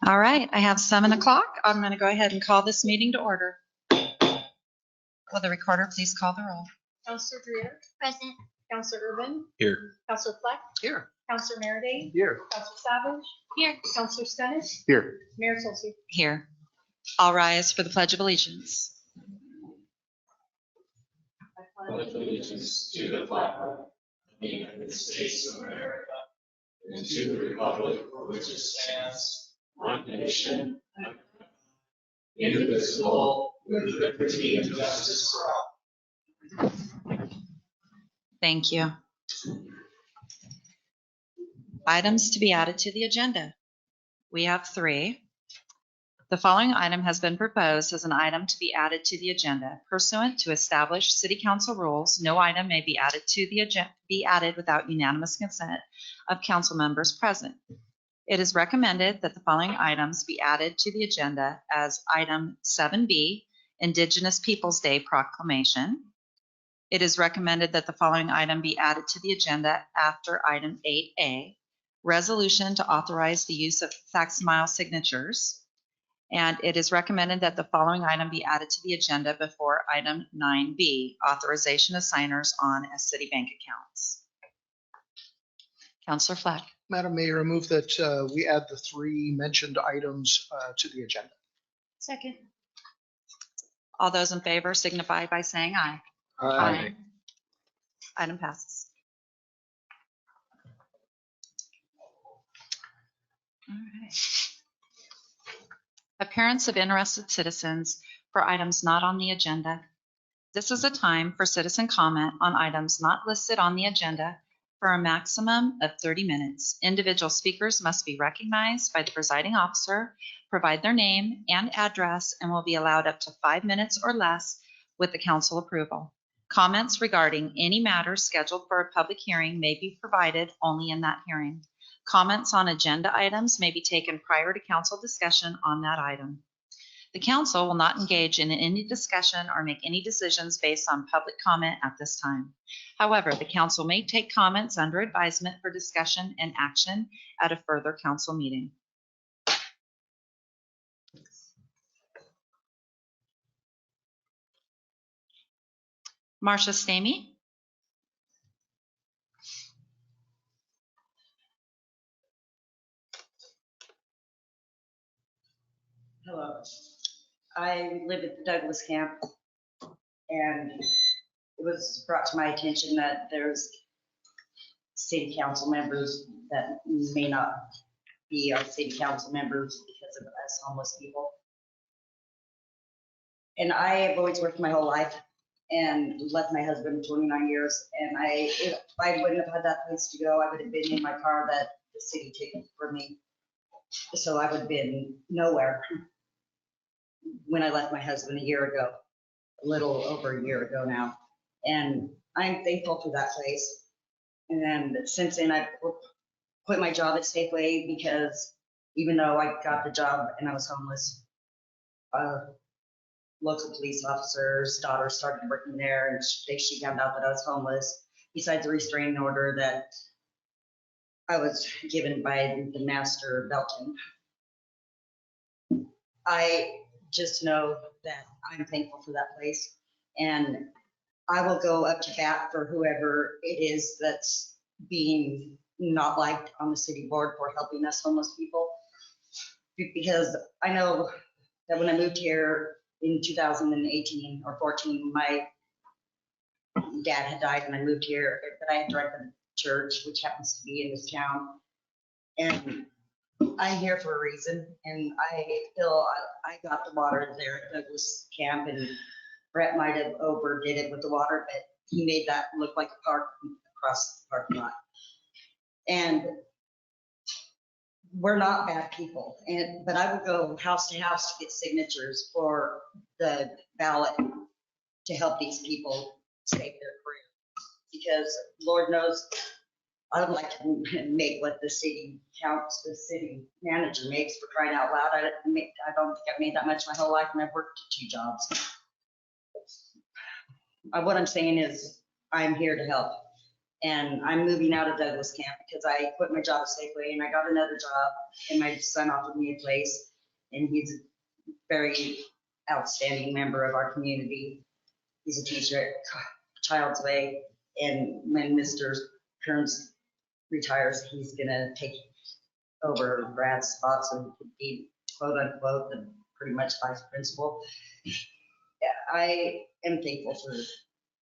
All right, I have 7 o'clock. I'm going to go ahead and call this meeting to order. Will the recorder please call the roll? Counselor Greer. Present. Counselor Urban. Here. Counselor Fleck. Here. Counselor Merida. Here. Counselor Savage. Here. Counselor Stennis. Here. Mayor Tulsi. Here. All rise for the Pledge of Allegiance. I pledge allegiance to the flag of the United States of America and to the republic for which it stands, one nation, indivisible, with liberty and justice for all. Thank you. Items to be added to the agenda. We have 3. The following item has been proposed as an item to be added to the agenda. Pursuant to established City Council rules, no item may be added to the agenda without unanimous consent of council members present. It is recommended that the following items be added to the agenda as item 7B, Indigenous Peoples Day Proclamation. It is recommended that the following item be added to the agenda after item 8A, resolution to authorize the use of facsimile signatures. And it is recommended that the following item be added to the agenda before item 9B, authorization of signers on as city bank accounts. Councilor Fleck. Madam Mayor, I move that we add the 3 mentioned items to the agenda. Second. All those in favor signify by saying aye. Aye. Item passes. All right. Appearance of interested citizens for items not on the agenda. This is a time for citizen comment on items not listed on the agenda for a maximum of 30 minutes. Individual speakers must be recognized by the presiding officer, provide their name and address, and will be allowed up to 5 minutes or less with the council approval. Comments regarding any matters scheduled for a public hearing may be provided only in that hearing. Comments on agenda items may be taken prior to council discussion on that item. The council will not engage in any discussion or make any decisions based on public comment at this time. However, the council may take comments under advisement for discussion and action at a further council meeting. Marcia Stamey. Hello. I live at the Douglas camp, and it was brought to my attention that there's city council members that may not be our city council members because of us homeless people. And I have always worked my whole life and left my husband 29 years. And if I wouldn't have had that place to go, I would have been in my car that the city took for me. So I would have been nowhere when I left my husband a year ago, a little over a year ago now. And I'm thankful for that place. And then since then, I quit my job at Safeway because even though I got the job and I was homeless, local police officers' daughter started working there, and she found out that I was homeless, besides the restraining order that I was given by the master Belton. I just know that I'm thankful for that place, and I will go up to bat for whoever it is that's being not liked on the city board for helping us homeless people. Because I know that when I moved here in 2018 or 14, my dad had died and I moved here, but I had to write for the church, which happens to be in this town. And I'm here for a reason, and I feel I got the water there at Douglas Camp, and Brett might have overdid it with the water, but he made that look like a park across the parking lot. And we're not bad people, but I would go house to house to get signatures for the ballot to help these people save their career. Because Lord knows, I would like to make what the city manager makes, for crying out loud. I don't think I've made that much my whole life, and I've worked 2 jobs. What I'm saying is I'm here to help. And I'm moving out of Douglas Camp because I quit my job at Safeway and I got another job, and my son offered me a place, and he's a very outstanding member of our community. He's a teacher at Child's Way, and when Mr. Kearns retires, he's gonna take over Brad's spots and be quote unquote the pretty much vice principal. I am thankful for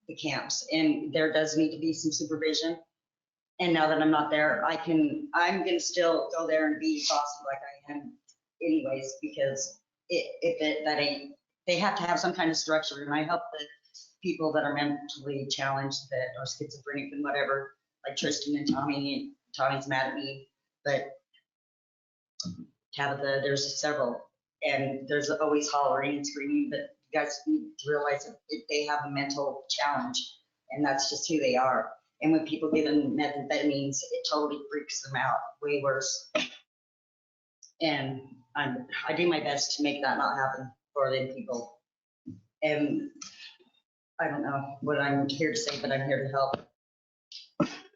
the camps, and there does need to be some supervision. And now that I'm not there, I'm gonna still go there and be bossy like I am anyways, because they have to have some kind of structure, and I help the people that are mentally challenged, that are schizophrenic and whatever, like Tristan and Tommy, and Tommy's mad at me, but Tabitha, there's several, and there's always hollering and screaming, but you guys need to realize that they have a mental challenge, and that's just who they are. And when people give them methamphetamines, it totally freaks them out, way worse. And I do my best to make that not happen for them people. And I don't know what I'm here to say, but I'm here to help.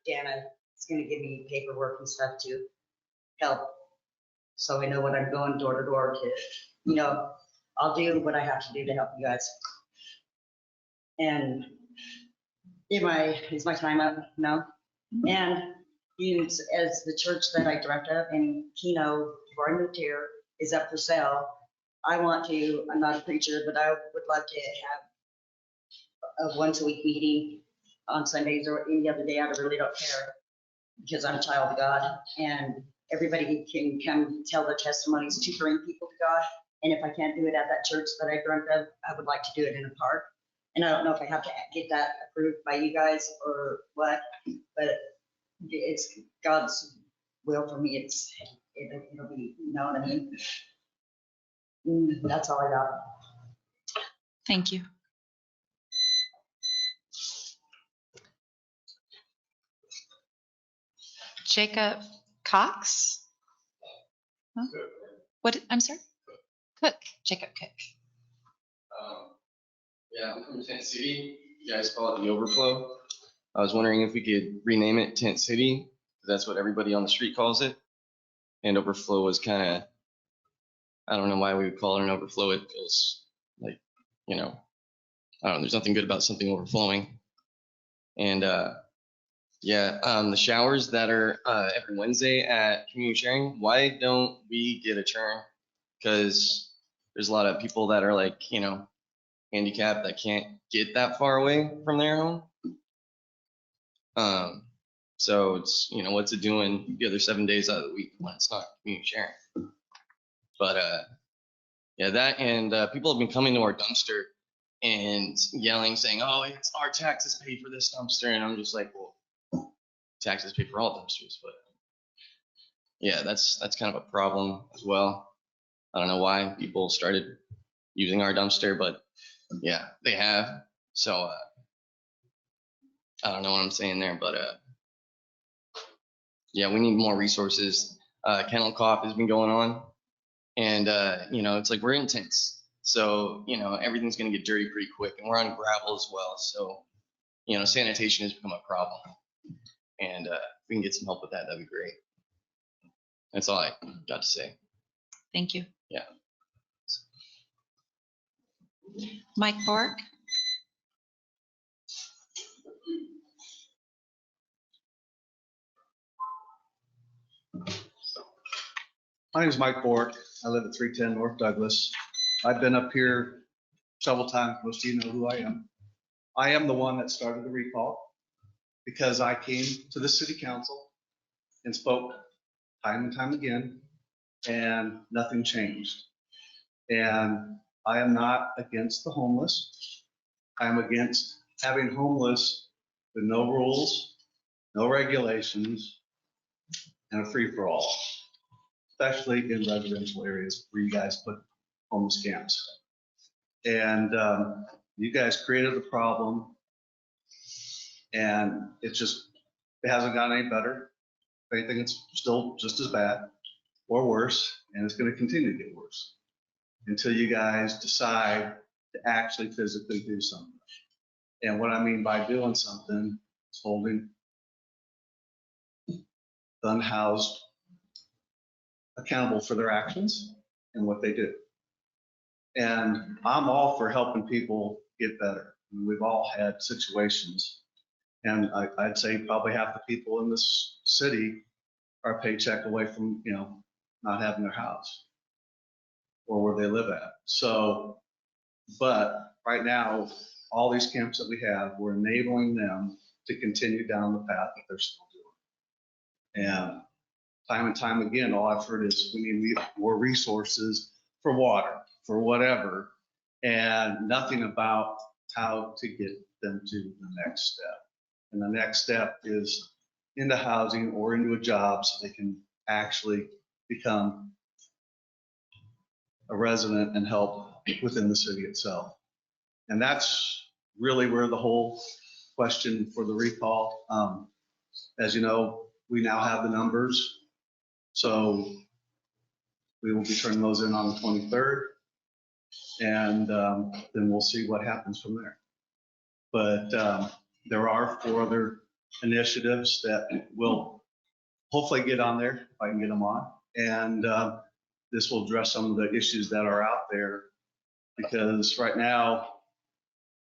Dana is going to give me paperwork and stuff to help, so I know what I'm going door to door to, I'll do what I have to do to help you guys. And is my time up? No. And as the church that I direct of in Keno, before I moved here, is up for sale, I'm not a preacher, but I would love to have a once a week meeting on Sundays or any other day. I really don't care, because I'm a child of God, and everybody can come tell their testimonies to bring people to God. And if I can't do it at that church that I dreamt of, I would like to do it in a park. And I don't know if I have to get that approved by you guys or what, but it's God's will for me. It'll be, you know what I mean? That's all I got. Thank you. Jacob Cox? Huh? What, I'm sorry? Cook, Jacob Cook. Yeah, I'm from Tent City. You guys call it the Overflow. I was wondering if we could rename it Tent City, because that's what everybody on the street calls it. And Overflow was kind of, I don't know why we would call it an overflow. It feels like, I don't know, there's nothing good about something overflowing. And the showers that are every Wednesday at community sharing, why don't we get a turn? Because there's a lot of people that are like, handicapped that can't get that far away from their home. So it's, what's it doing the other 7 days out of the week when it's not community sharing? But that, and people have been coming to our dumpster and yelling, saying, "Oh, it's our taxes pay for this dumpster," and I'm just like, well, taxes pay for all dumpsters, but yeah, that's kind of a problem as well. I don't know why people started using our dumpster, but yeah, they have. So I don't know what I'm saying there, but yeah, we need more resources. Kennel cough has been going on, and it's like we're in tents, so everything's gonna get dirty pretty quick, and we're on gravel as well, so sanitation has become a problem, and if we can get some help with that, that'd be great. That's all I got to say. Thank you. Yeah. Mike Bork? My name is Mike Bork. I live at 310 North Douglas. I've been up here several times. Most of you know who I am. I am the one that started the recall because I came to the city council and spoke time and time again, and nothing changed. And I am not against the homeless. I am against having homeless with no rules, no regulations, and a free-for-all, especially in residential areas where you guys put homeless camps. And you guys created the problem, and it hasn't gotten any better. If anything, it's still just as bad or worse, and it's going to continue to get worse until you guys decide to actually physically do something. And what I mean by doing something is holding the unhoused accountable for their actions and what they do. And I'm all for helping people get better. We've all had situations. And I'd say probably half the people in this city are a paycheck away from, not having their house or where they live at. So, but right now, all these camps that we have, we're enabling them to continue down the path that they're still doing. And time again, all I've heard is we need more resources for water, for whatever, and nothing about how to get them to the next step. And the next step is into housing or into a job so they can actually become a resident and help within the city itself. And that's really where the whole question for the recall, as you know, we now have the numbers. So we will be turning those in on the 23rd. And then we'll see what happens from there. But there are 4 other initiatives that will hopefully get on there if I can get them on. And this will address some of the issues that are out there, because right now,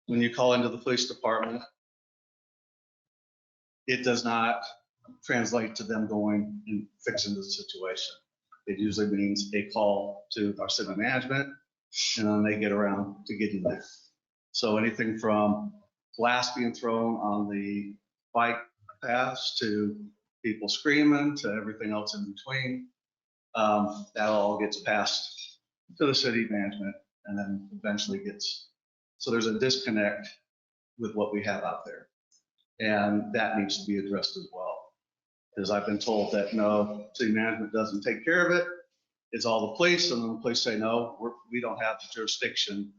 when you call into the police department, it does not translate to them going and fixing the situation. It usually means a call to our city management, and then they get around to getting there. So anything from glass being thrown on the bike paths to people screaming to everything else in between, that all gets passed to the city management and then eventually gets, so there's a disconnect with what we have out there. And that needs to be addressed as well. Because I've been told that no, city management doesn't take care of it. It's all the police, and then the police say, no, we don't have the jurisdiction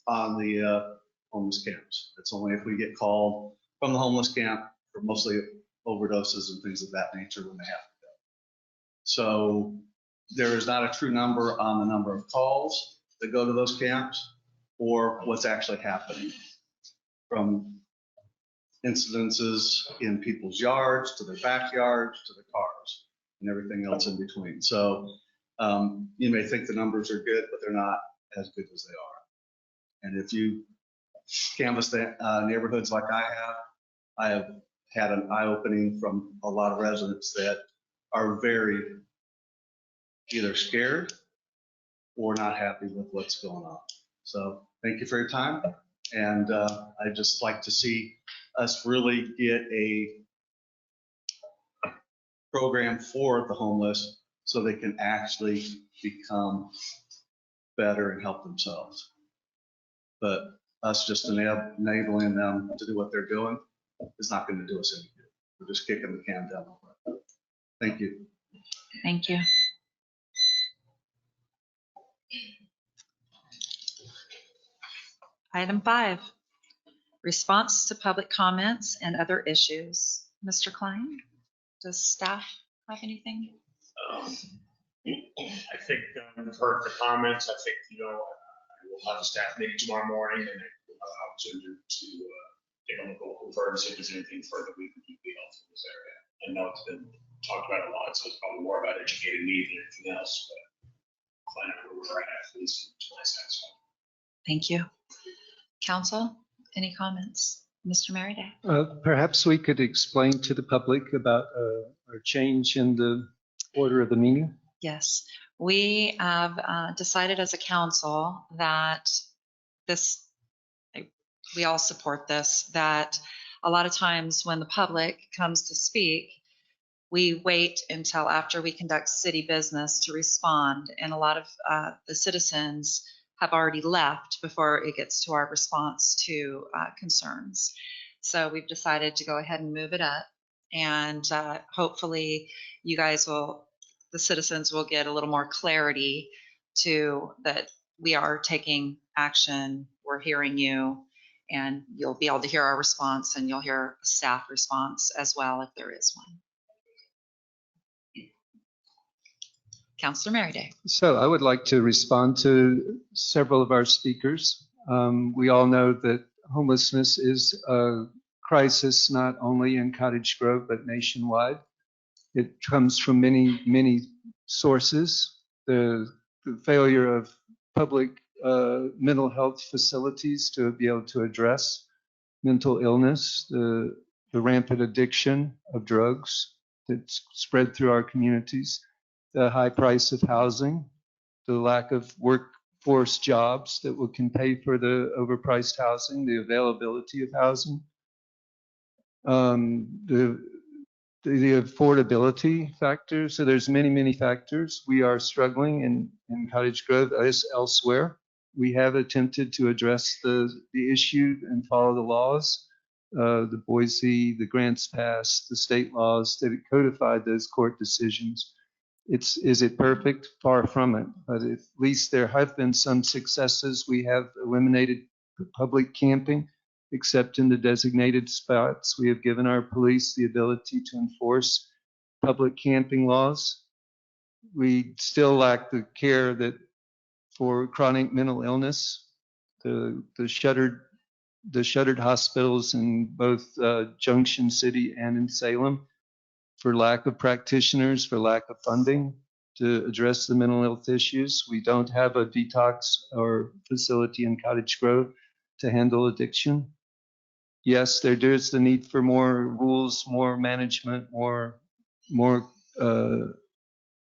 on the homeless camps. It's only if we get called from the homeless camp for mostly overdoses and things of that nature when they have to go. So there is not a true number on the number of calls that go to those camps or what's actually happening, from incidences in people's yards to their backyards to their cars and everything else in between. So you may think the numbers are good, but they're not as good as they are. And if you canvass the neighborhoods like I have had an eye-opening from a lot of residents that are very either scared or not happy with what's going on. So thank you for your time. And I'd just like to see us really get a program for the homeless so they can actually become better and help themselves. But us just enabling them to do what they're doing is not going to do us any good. We're just kicking the can down the road. Thank you. Thank you. Item 5, response to public comments and other issues. Mr. Klein, does staff have anything? I think we've heard the comments. I think, we'll have a staff meeting tomorrow morning and we'll have an opportunity to take a look over and see if there's anything further we can do to help in this area. I know it's been talked about a lot, so it's probably more about educating me than anything else, but Klein, where we're at least to my satisfaction. Thank you. Council, any comments? Mr. Merriday? Perhaps we could explain to the public about our change in the order of the meeting. Yes, we have decided as a council that we all support this, that a lot of times when the public comes to speak, we wait until after we conduct city business to respond. And a lot of the citizens have already left before it gets to our response to concerns. So we've decided to go ahead and move it up. And hopefully you guys the citizens will get a little more clarity to that we are taking action, we're hearing you, and you'll be able to hear our response, and you'll hear a staff response as well if there is one. Councilor Merriday. So I would like to respond to several of our speakers. We all know that homelessness is a crisis not only in Cottage Grove, but nationwide. It comes from many, many sources. The failure of public mental health facilities to be able to address mental illness, the rampant addiction of drugs that's spread through our communities, the high price of housing, the lack of workforce jobs that can pay for the overpriced housing, the availability of housing, the affordability factor. So there's many, many factors. We are struggling in Cottage Grove as elsewhere. We have attempted to address the issue and follow the laws, the Boise, the grants passed, the state laws that codified those court decisions. Is it perfect? Far from it. But at least there have been some successes. We have eliminated public camping, except in the designated spots. We have given our police the ability to enforce public camping laws. We still lack the care that for chronic mental illness, the shuttered hospitals in both Junction City and in Salem, for lack of practitioners, for lack of funding to address the mental health issues. We don't have a detox or facility in Cottage Grove to handle addiction. Yes, there is the need for more rules, more management, more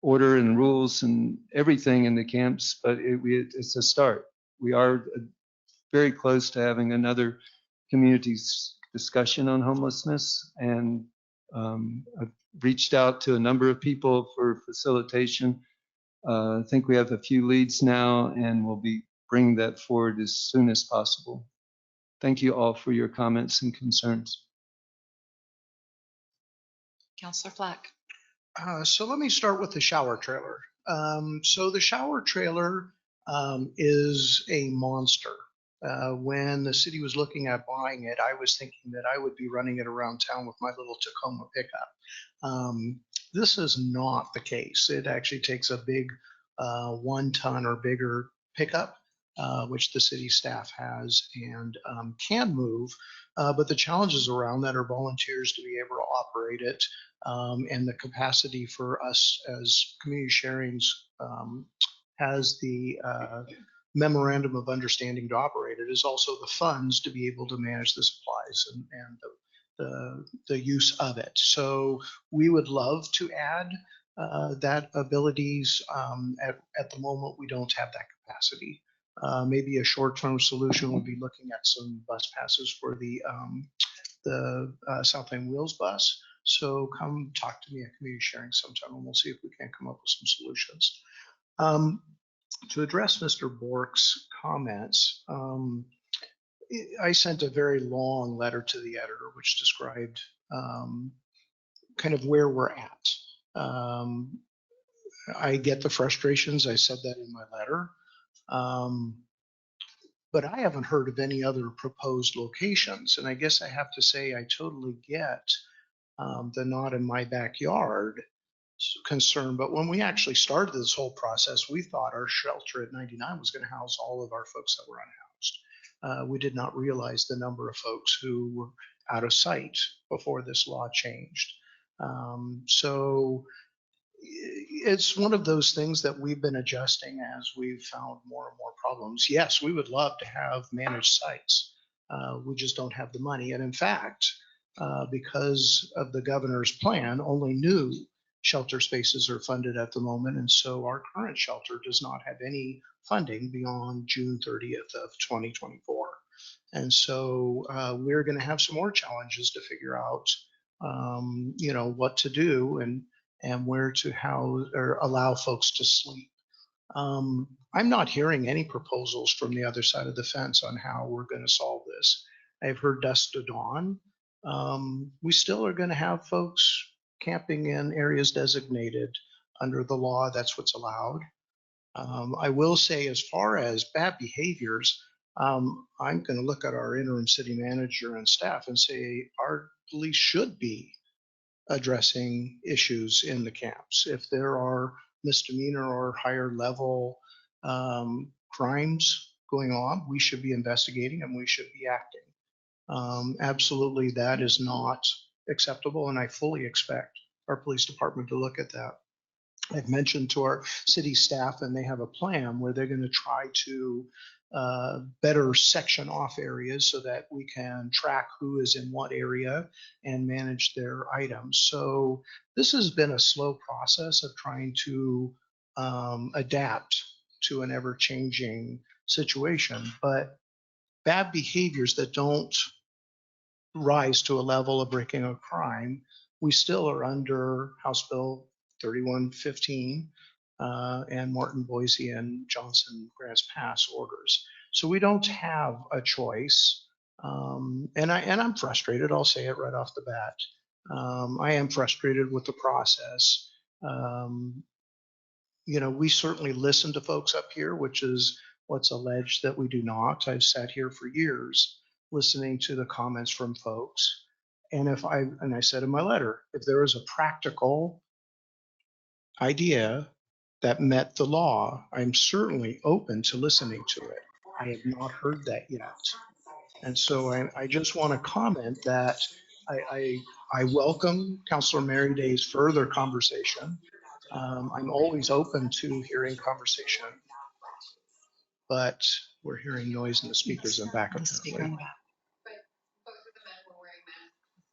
order and rules and everything in the camps, but it's a start. We are very close to having another community discussion on homelessness, and I've reached out to a number of people for facilitation. I think we have a few leads now, and we'll be bringing that forward as soon as possible. Thank you all for your comments and concerns. Counselor Flack. So let me start with the shower trailer. So the shower trailer is a monster. When the city was looking at buying it, I was thinking that I would be running it around town with my little Tacoma pickup. This is not the case. It actually takes a big 1 ton or bigger pickup, which the city staff has and can move. But the challenges around that are volunteers to be able to operate it, and the capacity for us as community sharings has the memorandum of understanding to operate it, is also the funds to be able to manage the supplies and the use of it. So we would love to add that abilities. At the moment, we don't have that capacity. Maybe a short-term solution would be looking at some bus passes for the Southland Wheels bus. So come talk to me at community sharing sometime, and we'll see if we can come up with some solutions. To address Mr. Bork's comments, I sent a very long letter to the editor, which described kind of where we're at. I get the frustrations. I said that in my letter. But I haven't heard of any other proposed locations. And I guess I have to say I totally get the not in my backyard concern. But when we actually started this whole process, we thought our shelter at 99 was going to house all of our folks that were unhoused. We did not realize the number of folks who were out of sight before this law changed. So it's one of those things that we've been adjusting as we've found more and more problems. Yes, we would love to have managed sites. We just don't have the money. And in fact, because of the governor's plan, only new shelter spaces are funded at the moment. And so our current shelter does not have any funding beyond June 30th of 2024. And so we're going to have some more challenges to figure out, what to do and where to house or allow folks to sleep. I'm not hearing any proposals from the other side of the fence on how we're going to solve this. I've heard dusk to dawn. We still are going to have folks camping in areas designated under the law. That's what's allowed. I will say, as far as bad behaviors, I'm going to look at our interim city manager and staff and say our police should be addressing issues in the camps. If there are misdemeanor or higher level crimes going on, we should be investigating and we should be acting. Absolutely, that is not acceptable, and I fully expect our police department to look at that. I've mentioned to our city staff, and they have a plan where they're going to try to better section off areas so that we can track who is in what area and manage their items. So this has been a slow process of trying to adapt to an ever-changing situation, but bad behaviors that don't rise to a level of breaking a crime, we still are under House Bill 3115 and Martin, Boise, and Johnson Grants Pass orders. So we don't have a choice. And I'm frustrated. I'll say it right off the bat. I am frustrated with the process. We certainly listen to folks up here, which is what's alleged that we do not. I've sat here for years listening to the comments from folks. And I said in my letter, if there is a practical idea that met the law, I'm certainly open to listening to it. I have not heard that yet. And so I just want to comment that I welcome Councilor Mary Day's further conversation. I'm always open to hearing conversation, but we're hearing noise in the speakers in back The speaker in apparently. the back.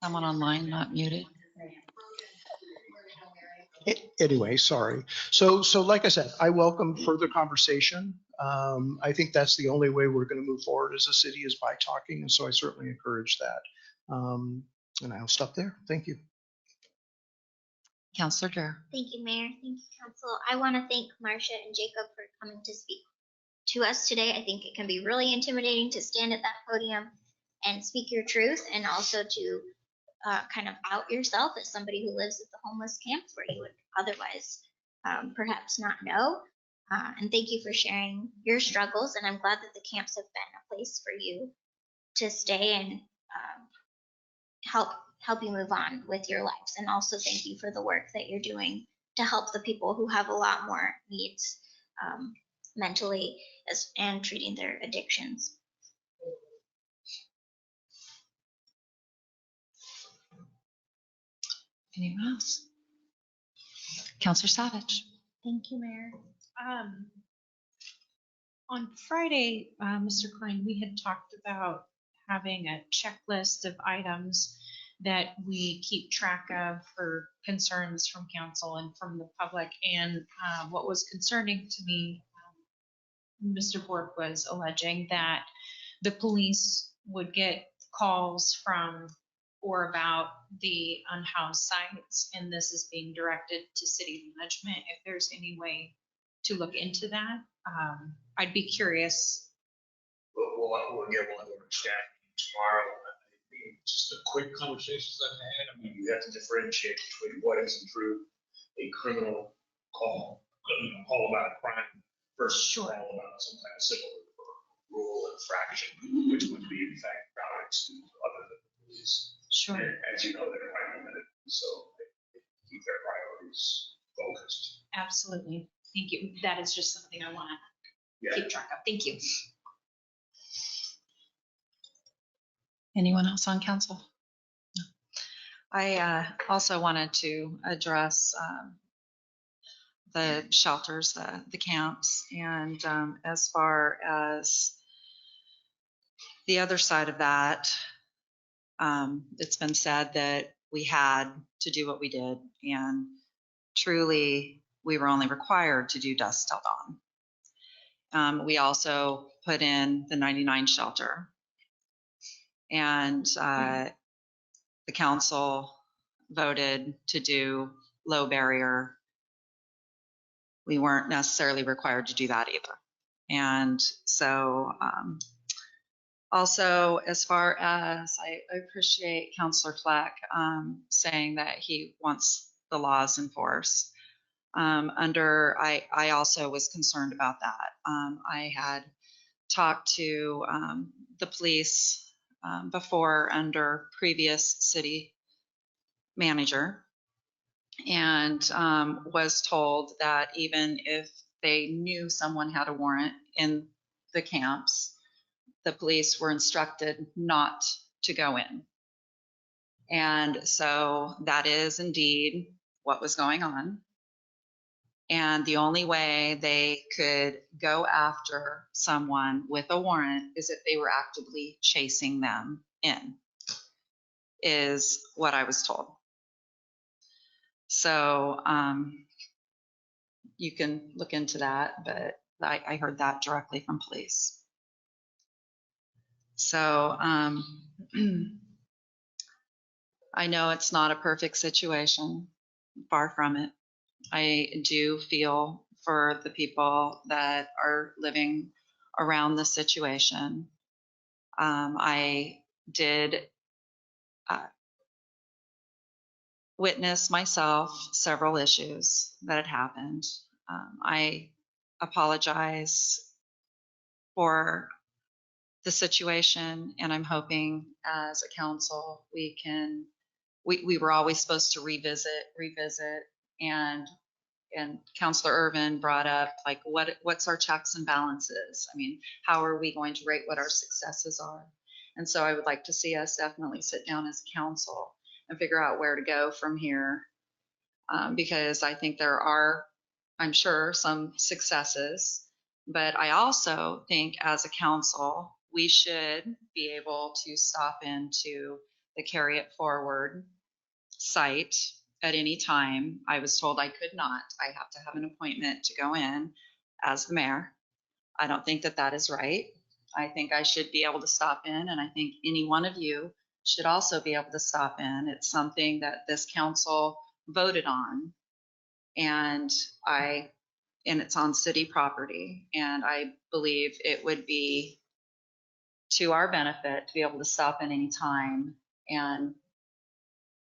Someone online not muted. Anyway, sorry. So like I said, I welcome further conversation. I think that's the only way we're going to move forward as a city is by talking. And so I certainly encourage that. And I'll stop there. Thank you. Counselor Drew. Thank you, Mayor. Thank you, Council. I want to thank Marcia and Jacob for coming to speak to us today. I think it can be really intimidating to stand at that podium and speak your truth, and also to kind of out yourself as somebody who lives at the homeless camps where you would otherwise perhaps not know. And thank you for sharing your struggles. And I'm glad that the camps have been a place for you to stay and help you move on with your lives. And also thank you for the work that you're doing to help the people who have a lot more needs mentally and treating their addictions. Anyone else? Counselor Savage. Thank you, Mayor. On Friday, Mr. Klein, we had talked about having a checklist of items that we keep track of for concerns from council and from the public. And what was concerning to me, Mr. Bork was alleging that the police would get calls from or about the unhoused sites, and this is being directed to city management. If there's any way to look into that, I'd be curious. We'll get one more staff tomorrow. Just the quick conversations I've had, I mean, you have to differentiate between what is in truth a criminal call, call about a crime versus call about some kind of civil or rule infraction, which would be in fact products to other than the police. Sure. And as you know, they're quite limited, so they keep their priorities focused. Absolutely. Thank you. That is just something I want to Yeah. keep track of. Thank you. Anyone else on council? No. I also wanted to address the shelters, the camps, and as far as the other side of that, it's been said that we had to do what we did, and truly we were only required to do dusk till dawn. We also put in the 99 shelter, and the council voted to do low barrier. We weren't necessarily required to do that either. And so also, as far as I appreciate Councillor Fleck saying that he wants the laws enforced. I also was concerned about that. I had talked to the police before under previous city manager, and was told that even if they knew someone had a warrant in the camps, the police were instructed not to go in. And so that is indeed what was going on. And the only way they could go after someone with a warrant is if they were actively chasing them in, is what I was told. So you can look into that, but I heard that directly from police. So I know it's not a perfect situation, far from it. I do feel for the people that are living around the situation. I did witness myself several issues that had happened. I apologize for the situation, and I'm hoping as a council we were always supposed to revisit, and Councilor Irvin brought up, like, what's our checks and balances? I mean, how are we going to rate what our successes are? And so I would like to see us definitely sit down as a council and figure out where to go from here. Because I think there are, I'm sure, some successes, but I also think as a council, we should be able to stop into the Carry It Forward site at any time. I was told I could not. I have to have an appointment to go in as the mayor. I don't think that that is right. I think I should be able to stop in, and I think any one of you should also be able to stop in. It's something that this council voted on, and it's on city property, and I believe it would be to our benefit to be able to stop in any time and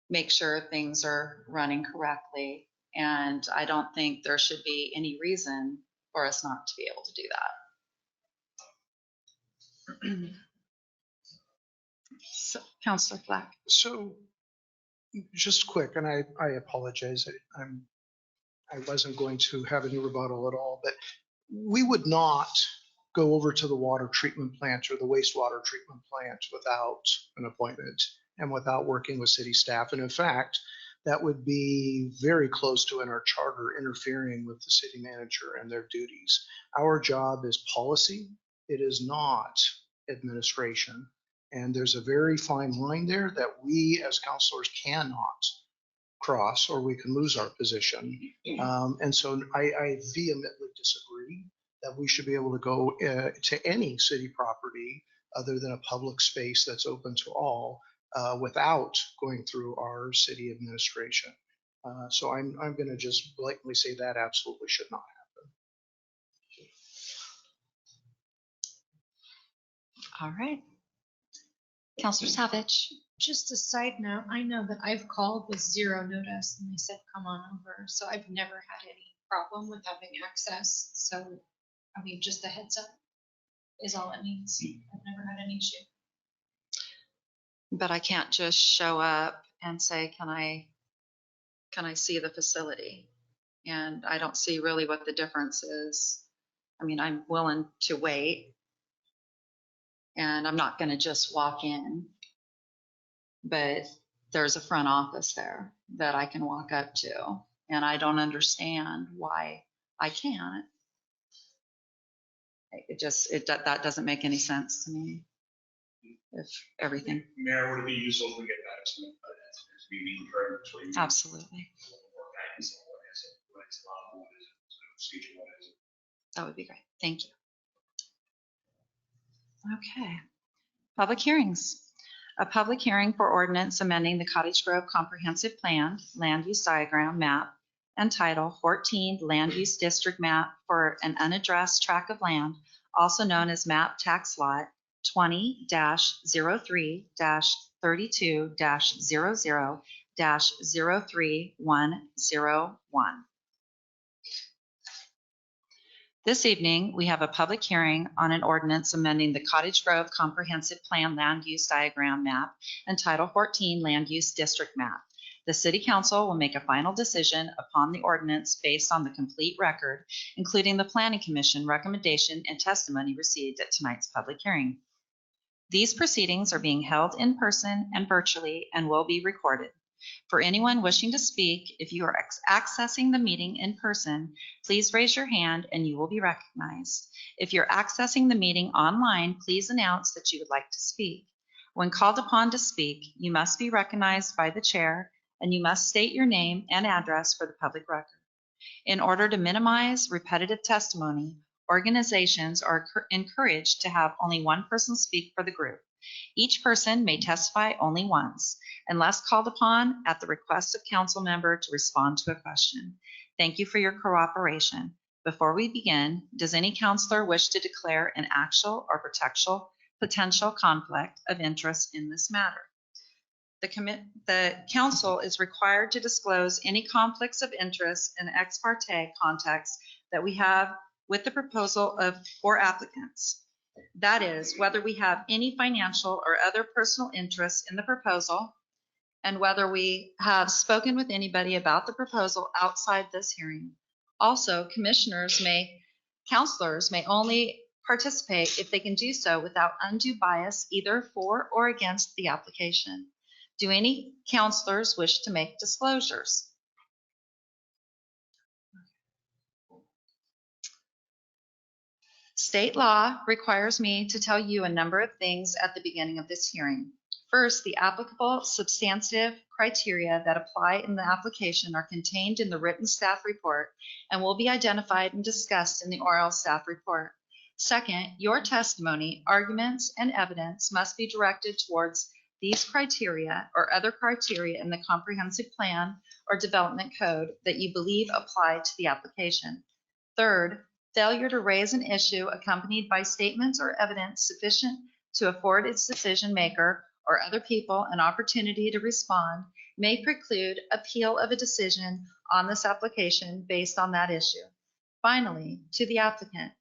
make sure things are running correctly. And I don't think there should be any reason for us not to be able to do that. So, Councilor Flack. So just quick, and I apologize. I wasn't going to have any rebuttal at all, but we would not go over to the water treatment plant or the wastewater treatment plant without an appointment and without working with city staff. And in fact, that would be very close to in our charter interfering with the city manager and their duties. Our job is policy. It is not administration. And there's a very fine line there that we as counselors cannot cross, or we can lose our position. And so I vehemently disagree that we should be able to go to any city property other than a public space that's open to all without going through our city administration. So I'm going to just blatantly say that absolutely should not happen. All right. Councilor Savage. Just a side note, I know that I've called with zero notice and they said, come on over. So I've never had any problem with having access. So, I mean, just a heads up is all it needs. I've never had any issue. But I can't just show up and say, can I see the facility? And I don't see really what the difference is. I mean, I'm willing to wait, and I'm not going to just walk in, but there's a front office there that I can walk up to, and I don't understand why I can't. That doesn't make any sense to me. If everything. Mayor, would it be useful if we get that to be heard between? Absolutely. That would be great. Thank you. Okay. Public hearings. A public hearing for ordinance amending the Cottage Grove Comprehensive Plan, Land Use Diagram Map, and Title 14 Land Use District Map for an unaddressed tract of land, also known as Map Tax Lot 20-03-32-00-03101. This evening, we have a public hearing on an ordinance amending the Cottage Grove Comprehensive Plan Land Use Diagram Map and Title 14 Land Use District Map. The City Council will make a final decision upon the ordinance based on the complete record, including the Planning Commission recommendation and testimony received at tonight's public hearing. These proceedings are being held in person and virtually and will be recorded. For anyone wishing to speak, if you are accessing the meeting in person, please raise your hand and you will be recognized. If you're accessing the meeting online, please announce that you would like to speak. When called upon to speak, you must be recognized by the chair and you must state your name and address for the public record. In order to minimize repetitive testimony, organizations are encouraged to have only one person speak for the group. Each person may testify only once, unless called upon at the request of council member to respond to a question. Thank you for your cooperation. Before we begin, does any counselor wish to declare an actual or potential conflict of interest in this matter? The council is required to disclose any conflicts of interest in ex parte context that we have with the proposal or applicants. That is, whether we have any financial or other personal interest in the proposal, and whether we have spoken with anybody about the proposal outside this hearing. Also, counselors may only participate if they can do so without undue bias, either for or against the application. Do any counselors wish to make disclosures? State law requires me to tell you a number of things at the beginning of this hearing. First, the applicable substantive criteria that apply in the application are contained in the written staff report and will be identified and discussed in the oral staff report. Second, your testimony, arguments, and evidence must be directed towards these criteria or other criteria in the comprehensive plan or development code that you believe apply to the application. Third, failure to raise an issue accompanied by statements or evidence sufficient to afford its decision maker or other people an opportunity to respond may preclude appeal of a decision on this application based on that issue. Finally, to the applicant,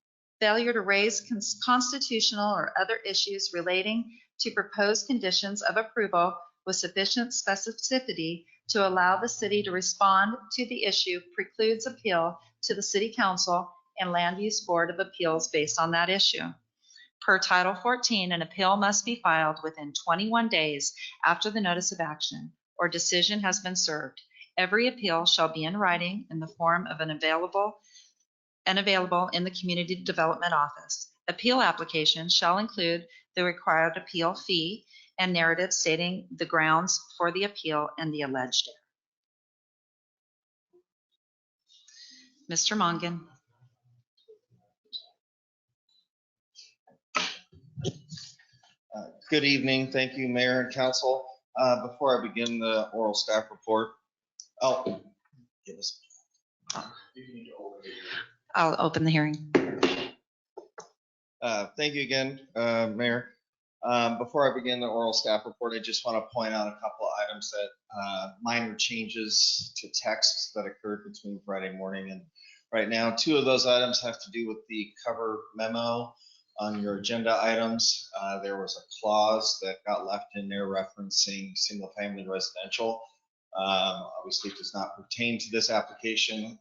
failure to raise constitutional or other issues relating to proposed conditions of approval with sufficient specificity to allow the city to respond to the issue precludes appeal to the City Council and Land Use Board of Appeals based on that issue. Per Title 14, an appeal must be filed within 21 days after the notice of action or decision has been served. Every appeal shall be in writing in the form of available in the Community Development Office. Appeal applications shall include the required appeal fee and narrative stating the grounds for the appeal and the alleged error. Mr. Mongan. Good evening. Thank you, Mayor and Council. Before I begin the oral staff report, I'll open the hearing. Thank you again, Mayor. Before I begin the oral staff report, I just want to point out a couple of items that minor changes to text that occurred between Friday morning and right now. Two of those items have to do with the cover memo on your agenda items. There was a clause that got left in there referencing single-family residential. Obviously, it does not pertain to this application.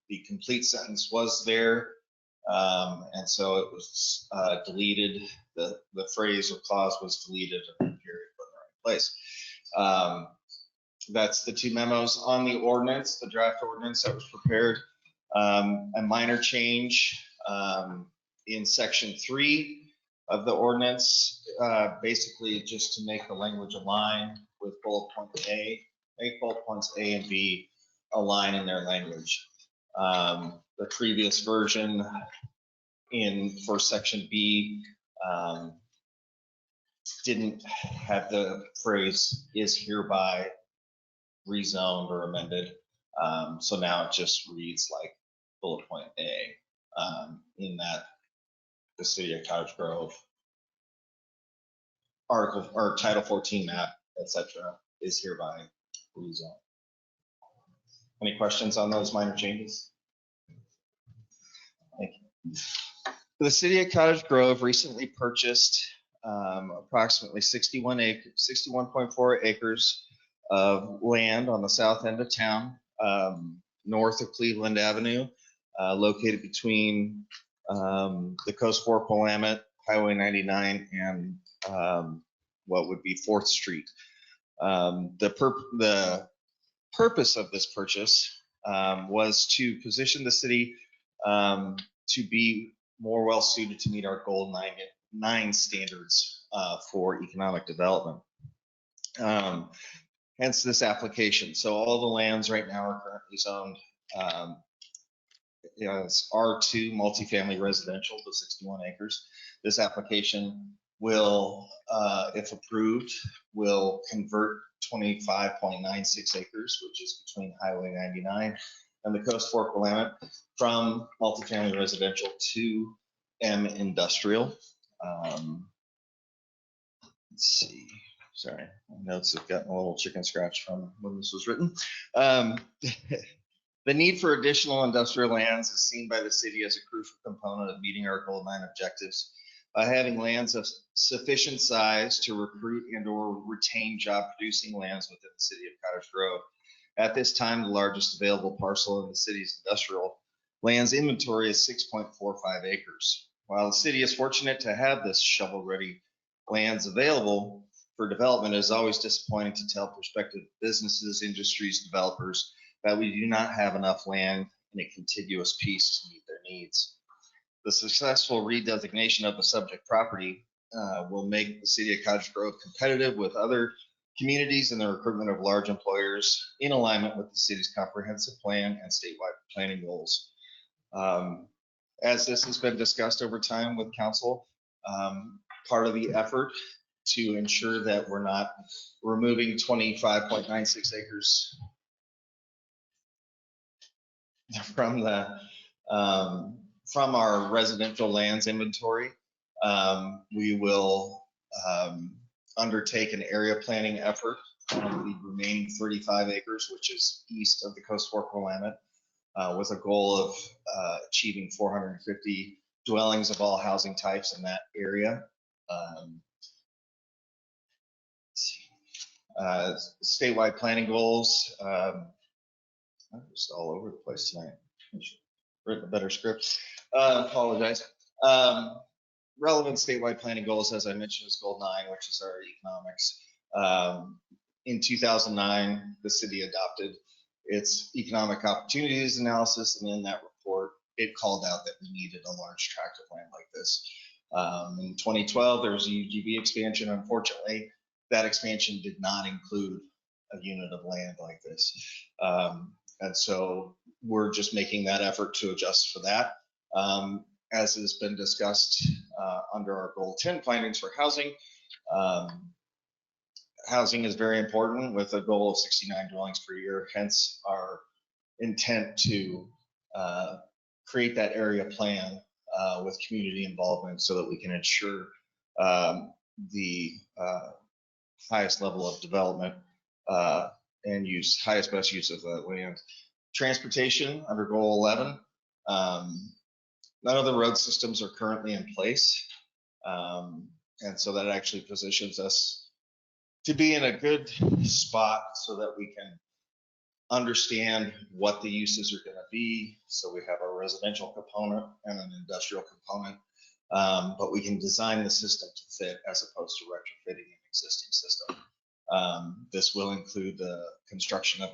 The complete sentence was there, and so it was deleted. The phrase or clause was deleted and the period put in the right place. That's the two memos on the ordinance, the draft ordinance that was prepared. A minor change in section 3 of the ordinance, basically just to make the language align with bullet point A, make bullet points A and B align in their language. The previous version for section B didn't have the phrase is hereby rezoned or amended. So now it just reads like bullet point A in that the City of Cottage Grove article or Title 14 map, etc., is hereby rezoned. Any questions on those minor changes? Thank you. The City of Cottage Grove recently purchased approximately 61.4 acres of land on the south end of town, north of Cleveland Avenue, located between the Coast Fork Willamette, Highway 99, and what would be 4th Street. The purpose of this purchase was to position the city to be more well suited to meet our goal 9 standards for economic development. Hence this application. So all the lands right now are currently zoned it's R2 multifamily residential to 61 acres. This application will, if approved, will convert 25.96 acres, which is between Highway 99 and the Coast Fork Willamette, from multifamily residential to M industrial. Let's see. Sorry, my notes have gotten a little chicken scratch from when this was written. The need for additional industrial lands is seen by the city as a crucial component of meeting our Goal 9 objectives. By having lands of sufficient size to recruit and or retain job producing lands within the city of Cottage Grove. At this time, the largest available parcel in the city's industrial lands inventory is 6.45 acres. While the city is fortunate to have this shovel-ready lands available for development, it is always disappointing to tell prospective businesses, industries, developers that we do not have enough land in a contiguous piece to meet their needs. The successful redesignation of the subject property will make the city of Cottage Grove competitive with other communities in the recruitment of large employers in alignment with the city's comprehensive plan and statewide planning goals. As this has been discussed over time with council, part of the effort to ensure that we're not removing 25.96 acres from our residential lands inventory, we will undertake an area planning effort on the remaining 35 acres, which is east of the Coast Fork Willamette, with a goal of achieving 450 dwellings of all housing types in that area. Statewide planning goals. I'm just all over the place tonight. Written a better script. Apologize. Relevant statewide planning goals, as I mentioned, is Goal 9, which is our economics. In 2009, the city adopted its economic opportunities analysis, and in that report, it called out that we needed a large tract of land like this. In 2012, there was a UGB expansion. Unfortunately, that expansion did not include a unit of land like this. And so we're just making that effort to adjust for that. As has been discussed under our Goal 10 findings for housing, housing is very important with a goal of 69 dwellings per year, hence our intent to create that area plan with community involvement so that we can ensure the highest level of development and highest best use of that land. Transportation under Goal 11. None of the road systems are currently in place. And so that actually positions us to be in a good spot so that we can understand what the uses are going to be. So we have our residential component and an industrial component, but we can design the system to fit as opposed to retrofitting an existing system. This will include the construction of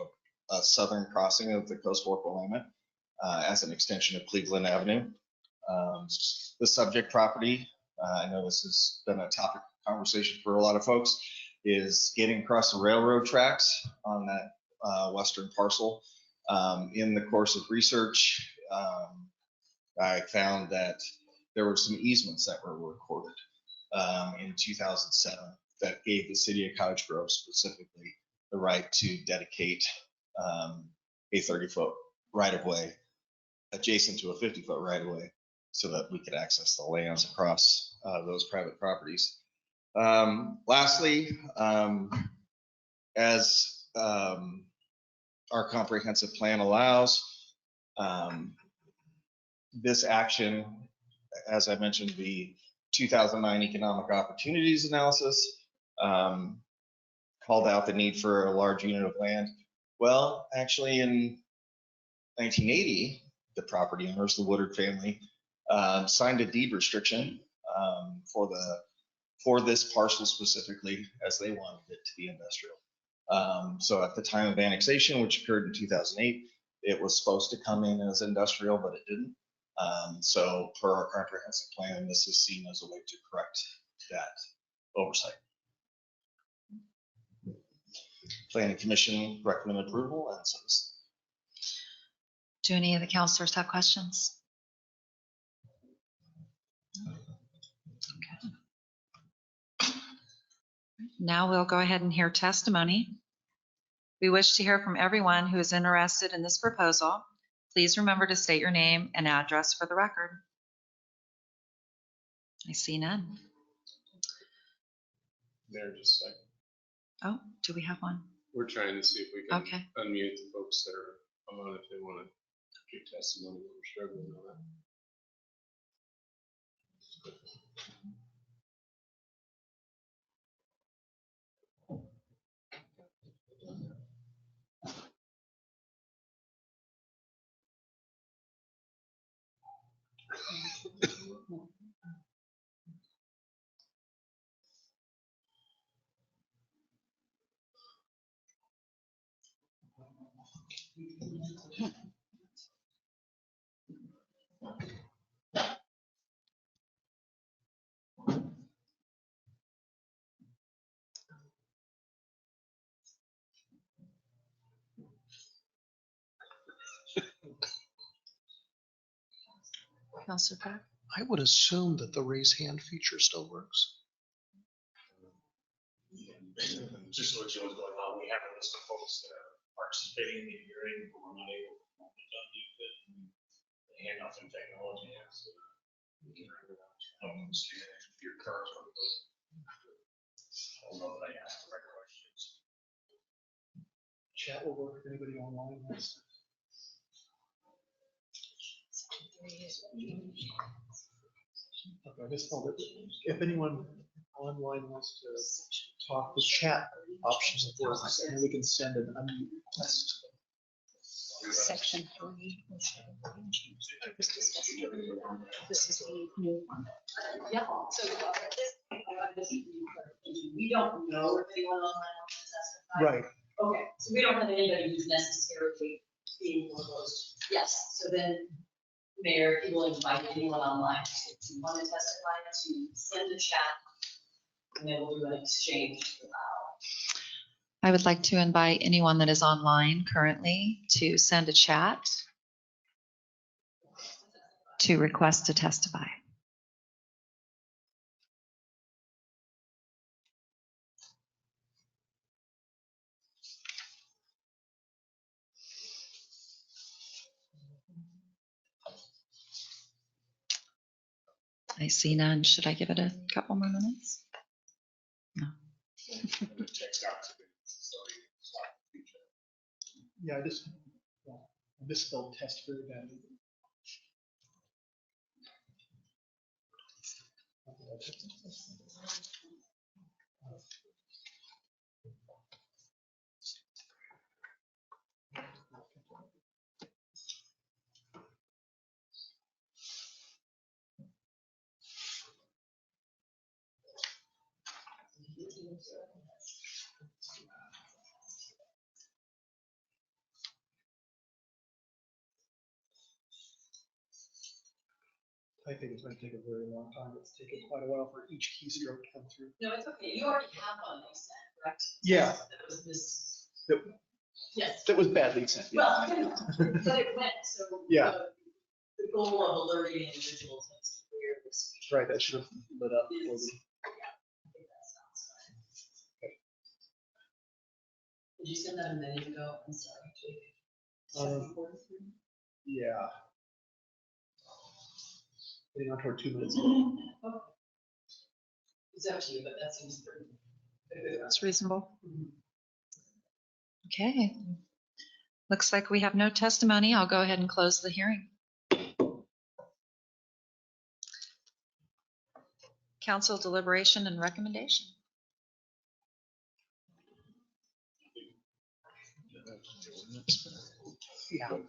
a southern crossing of the Coast Fork Willamette as an extension of Cleveland Avenue. The subject property, I know this has been a topic of conversation for a lot of folks, is getting across the railroad tracks on that western parcel. In the course of research, I found that there were some easements that were recorded in 2007 that gave the city of Cottage Grove specifically the right to dedicate a 30-foot right-of-way adjacent to a 50-foot right-of-way so that we could access the lands across those private properties. Lastly, as our comprehensive plan allows, this action, as I mentioned, the 2009 economic opportunities analysis called out the need for a large unit of land. Well, actually in 1980, the property owners, the Woodard family, signed a deed restriction for this parcel specifically, as they wanted it to be industrial. So at the time of annexation, which occurred in 2008, it was supposed to come in as industrial, but it didn't. So per our comprehensive plan, this is seen as a way to correct that oversight. Planning Commission recommend approval, and so this. Do any of the counselors have questions? Okay. Now we'll go ahead and hear testimony. We wish to hear from everyone who is interested in this proposal. Please remember to state your name and address for the record. I see none. Mayor, just a second. Oh, do we have one? We're trying to see if we can Okay. unmute the folks that are on if they want to give testimony. We're struggling on that. Counselor Pack? I would assume that the raise hand feature still works. Just to let you know what's going on, we have a list of folks that are participating in the hearing, but we're not able to unmute them. The handoff and technology has. Understand your current. I don't know that I asked the right questions. Chat will work if anybody online wants. Okay, I just called it. If anyone online wants to talk, the chat options work, and we can send an unmute request. Section 3. This is the new one. Yeah, so we don't know if anyone online wants to testify. Right. Okay, so we don't have anybody who's necessarily being foreclosed. Yes, so then, Mayor, if you will invite anyone online to want to testify, to send a chat, and then we'll do an exchange. I would like to invite anyone that is online currently to send a chat to request to testify. I see none. Should I give it a couple more minutes? No. Text out to them, so you can stop the feature. Yeah, I misspelled test very badly. I think it's going to take a very long time. It's taken quite a while for each keystroke to come through. No, it's okay. You already have one they sent, correct? Yeah. That was this. That- Yes. That was badly sent. Yeah. Well, you know, but it went, so. Yeah. The goal of alerting individuals is clear this. Right, that should have lit up. For me. Yeah, I think that sounds fine. Did you send that a minute ago? I'm sorry. Yeah. Getting on toward 2 minutes. It's up to you, but that seems pretty. That's reasonable. Okay. Looks like we have no testimony. I'll go ahead and close the hearing. Council deliberation and recommendation. Yeah. All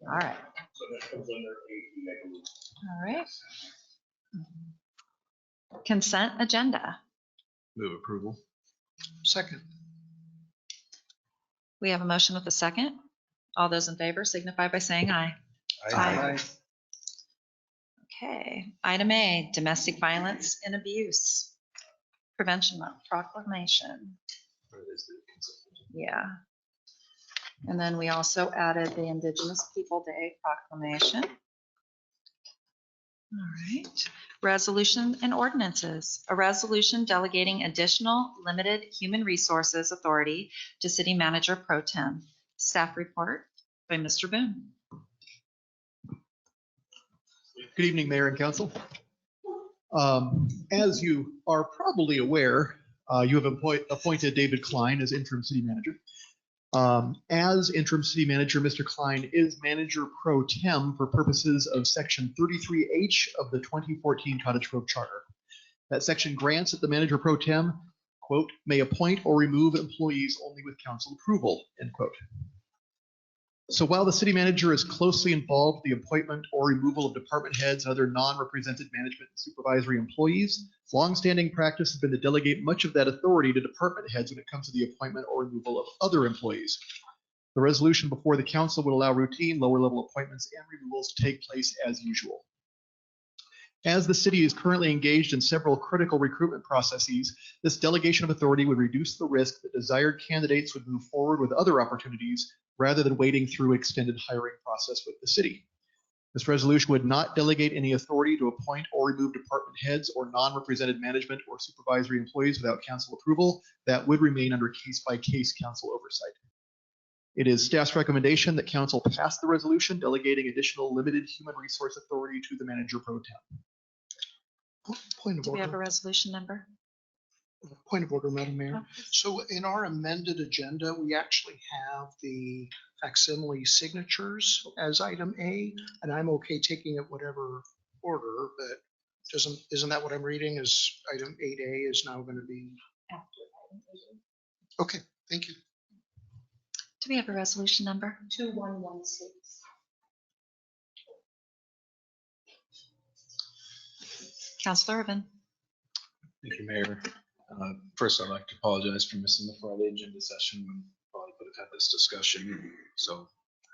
right. So that comes under 8. All right. Consent agenda. Move approval. Second. We have a motion with a second. All those in favor signify by saying aye. Aye. Okay. Item A, domestic violence and abuse prevention proclamation. Yeah. And then we also added the Indigenous People Day proclamation. All right. Resolution and ordinances. A resolution delegating additional limited human resources authority to City Manager Pro Tem. Staff report by Mr. Boone. Good evening, Mayor and Council. As you are probably aware, you have appointed David Klein as interim city manager. As interim city manager, Mr. Klein is manager pro tem for purposes of section 33H of the 2014 Cottage Grove Charter. That section grants that the manager pro tem, quote, may appoint or remove employees only with council approval, end quote. So while the city manager is closely involved in the appointment or removal of department heads and other non-represented management and supervisory employees, longstanding practice has been to delegate much of that authority to department heads when it comes to the appointment or removal of other employees. The resolution before the council would allow routine lower-level appointments and removals to take place as usual. As the city is currently engaged in several critical recruitment processes, this delegation of authority would reduce the risk that desired candidates would move forward with other opportunities rather than waiting through extended hiring process with the city. This resolution would not delegate any authority to appoint or remove department heads or non-represented management or supervisory employees without council approval. That would remain under case-by-case council oversight. It is staff's recommendation that council pass the resolution delegating additional limited human resource authority to the manager pro tem. Point of Do we have a order. resolution number? Point of order, Madam Mayor. So in our amended agenda, we actually have the facsimile signatures as item A, and I'm okay taking it whatever order, but isn't that what I'm reading is item 8A is now going to be? Okay, thank you. Do we have a resolution number? 2116. Councilor Urban. Thank you, Mayor. First, I'd like to apologize for missing the Friday agenda session. We probably could have had this discussion, so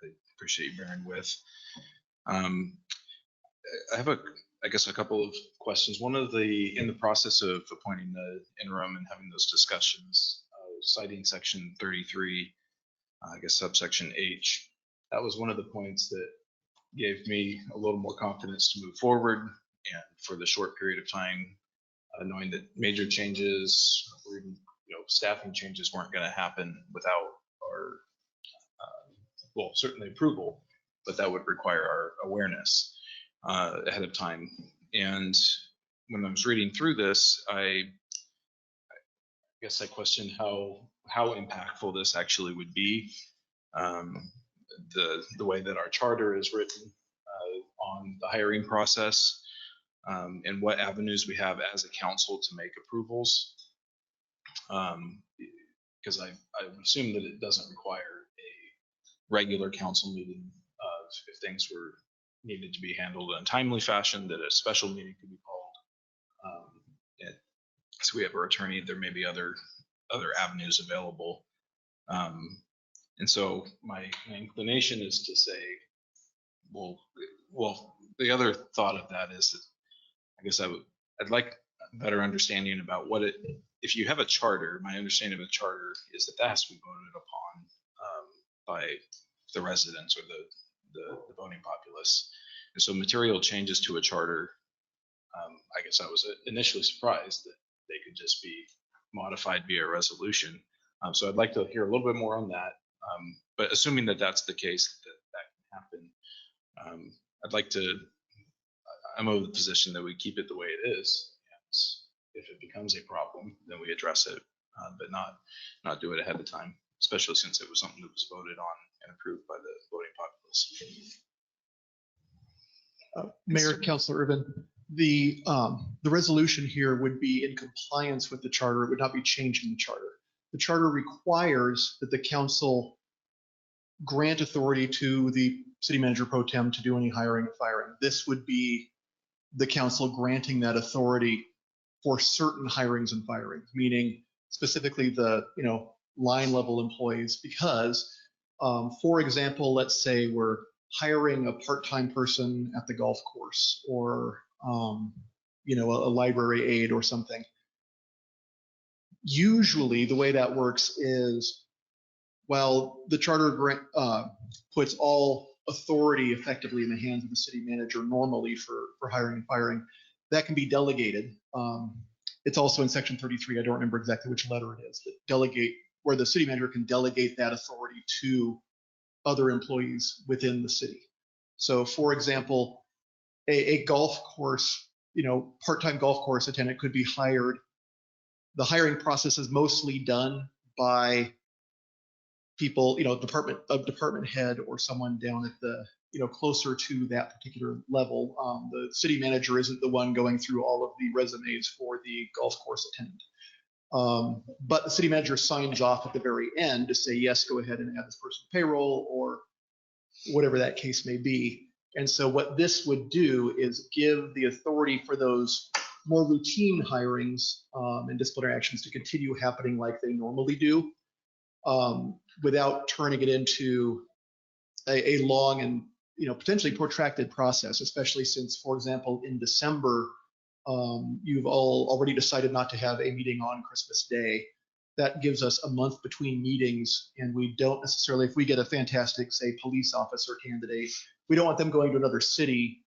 I appreciate you bearing with. I have I guess a couple of questions. One of in the process of appointing the interim and having those discussions, citing section 33, I guess subsection H, that was one of the points that gave me a little more confidence to move forward. And for the short period of time, knowing that major changes or even staffing changes weren't going to happen without our, well, certainly approval, but that would require our awareness ahead of time. And when I was reading through this, I guess I questioned how impactful this actually would be. The way that our charter is written on the hiring process, and what avenues we have as a council to make approvals. Because I would assume that it doesn't require a regular council meeting if things were needed to be handled in a timely fashion, that a special meeting could be called. So we have our attorney, there may be other avenues available. And so my inclination is to say, well, the other thought of that is that I guess I'd like a better understanding about if you have a charter. My understanding of a charter is that has to be voted upon by the residents or the voting populace. And so material changes to a charter, I guess I was initially surprised that they could just be modified via resolution. So I'd like to hear a little bit more on that. But assuming that that's the case, that can happen, I'm of the position that we keep it the way it is. And if it becomes a problem, then we address it, but not do it ahead of time, especially since it was something that was voted on and approved by the voting populace. Mayor, Councilor Urban, the resolution here would be in compliance with the charter. It would not be changing the charter. The charter requires that the council grant authority to the city manager pro tem to do any hiring or firing. This would be the council granting that authority for certain hirings and firings, meaning specifically the, line level employees, because, for example, let's say we're hiring a part-time person at the golf course, or, a library aide or something. Usually the way that works is, while the charter puts all authority effectively in the hands of the city manager normally for hiring and firing, that can be delegated. It's also in section 33, I don't remember exactly which letter it is, but where the city manager can delegate that authority to other employees within the city. So for example, a golf course, part-time golf course attendant could be hired. The hiring process is mostly done by people, department head or someone down at the, closer to that particular level. The city manager isn't the one going through all of the resumes for the golf course attendant. But the city manager signs off at the very end to say, yes, go ahead and add this person to payroll, or whatever that case may be. And so what this would do is give the authority for those more routine hirings and disciplinary actions to continue happening like they normally do, without turning it into a long and potentially protracted process, especially since, for example, in December, you've all already decided not to have a meeting on Christmas Day. That gives us a month between meetings, and we don't necessarily, if we get a fantastic, say, police officer candidate, we don't want them going to another city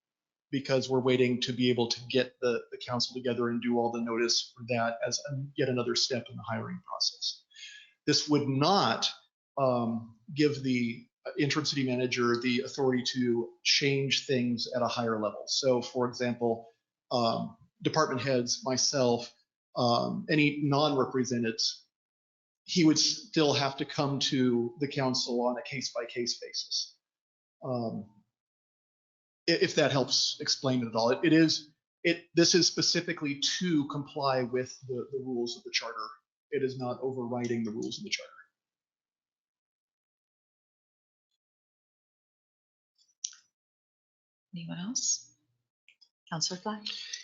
because we're waiting to be able to get the council together and do all the notice for that as yet another step in the hiring process. This would not give the interim city manager the authority to change things at a higher level. So for example, department heads, myself, any non-represented, he would still have to come to the council on a case-by-case basis. If that helps explain it at all. This is specifically to comply with the rules of the charter. It is not overriding the rules of the charter. Anyone else? Councilor Flack?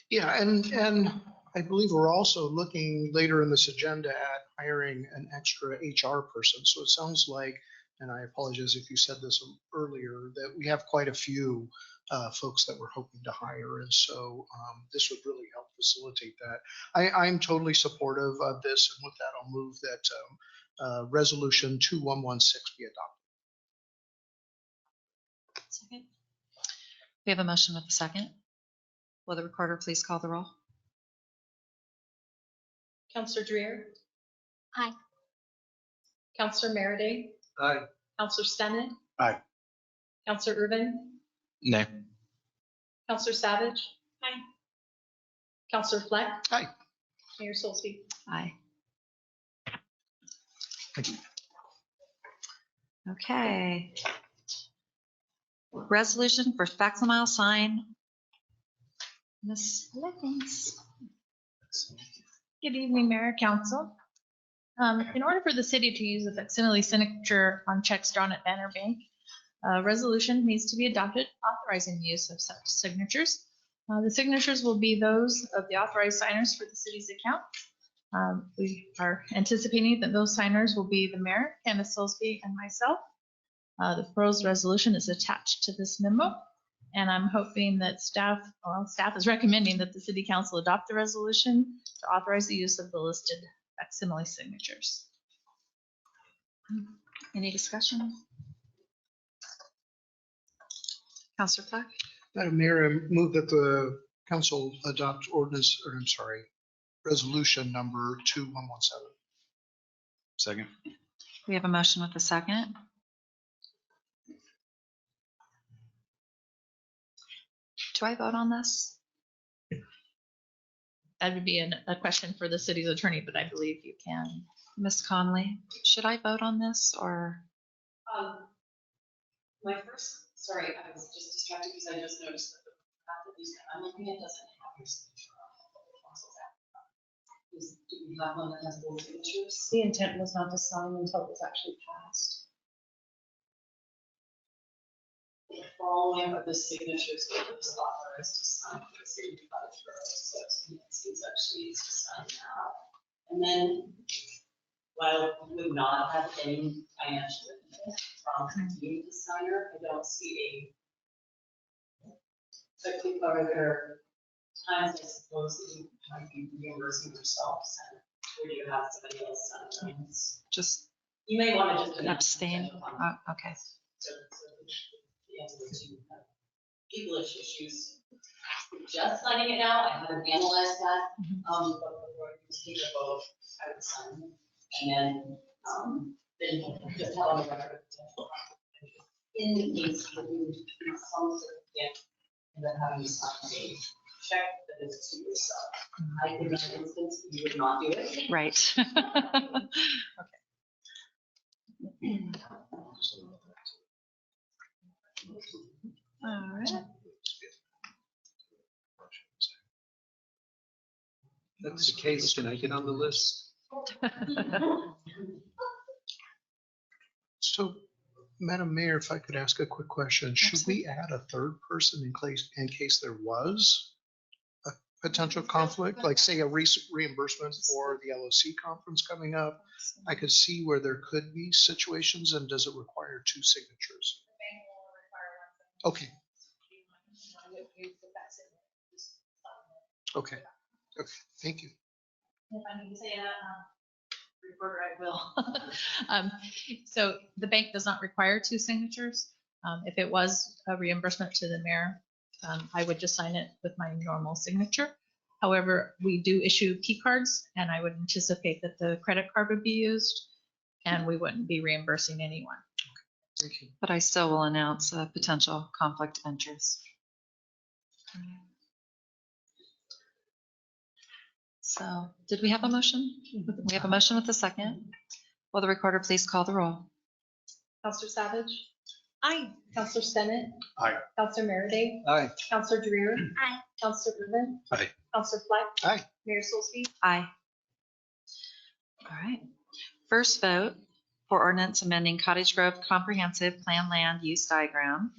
Yeah, and I believe we're also looking later in this agenda at hiring an extra HR person. So it sounds like, and I apologize if you said this earlier, that we have quite a few folks that we're hoping to hire. And so this would really help facilitate that. I'm totally supportive of this. And with that, I'll move that resolution 2116 be adopted. Second. We have a motion with a second. Will the recorder please call the roll? Counselor Dreer? Aye. Counselor Merida? Aye. Counselor Stennett? Aye. Counselor Urban? Nay. Counselor Savage? Aye. Counselor Fleck? Aye. Mayor Solsby? Aye. Thank you. Okay. Resolution for Faxamile sign. Ms. Lickens. Good evening, Mayor, Council. In order for the city to use a facsimile signature on checks drawn at Banner Bank, a resolution needs to be adopted authorizing the use of such signatures. The signatures will be those of the authorized signers for the city's account. We are anticipating that those signers will be the mayor, Candace Solsby, and myself. The proposed resolution is attached to this memo, and I'm hoping that staff is recommending that the city council adopt the resolution to authorize the use of the listed facsimile signatures. Any discussion? Councilor Fleck? Madam Mayor, I move that the council adopt resolution number 2117. Second. We have a motion with a second. Do I vote on this? That would be a question for the city's attorney, but I believe you can. Ms. Conley, should I vote on this or? My first, sorry, I was just distracted because I just noticed that the map that I'm looking at doesn't have your signature on the council's app. Do we have one that has both signatures? The intent was not to sign until it was actually passed. The following of the signatures that was authorized to sign for the city of Cottage. So it seems actually needs to sign now. And then while we would not have any financial benefit from being the signer, I don't see or there are times I suppose that you might be reimbursing yourself, where you have somebody else sign them. Just You may want to just abstain. Okay. So the answer to legal issues. Just signing it now, I haven't analyzed that, but before you take a vote, I would sign it. And then just tell them the record. In the case that you would do some sort of gift, and then having you sign a check that is to yourself. I think in that instance, you would not do it. Right. All right. That's the case. Can I get on the list? So, Madam Mayor, if I could ask a quick question, should we add a third person in case there was a potential conflict, like say a reimbursement for the LOC conference coming up? I could see where there could be situations, and does it require 2 signatures? Okay. Okay. Okay. Thank you. If I need to say that, reporter, I will. So the bank does not require 2 signatures. If it was a reimbursement to the mayor, I would just sign it with my normal signature. However, we do issue P cards, and I would anticipate that the credit card would be used, and we wouldn't be reimbursing anyone. Thank you. But I still will announce a potential conflict of interest. So, did we have a motion? We have a motion with a second. Will the recorder please call the roll? Counselor Savage? Aye. Counselor Stennett? Aye. Counselor Merriday? Aye. Counselor Dreer? Aye. Counselor Rubin? Aye. Counselor Fleck? Aye. Mayor Solsby? Aye. All right. First vote for ordinance amending Cottage Grove Comprehensive Plan Land Use Diagram.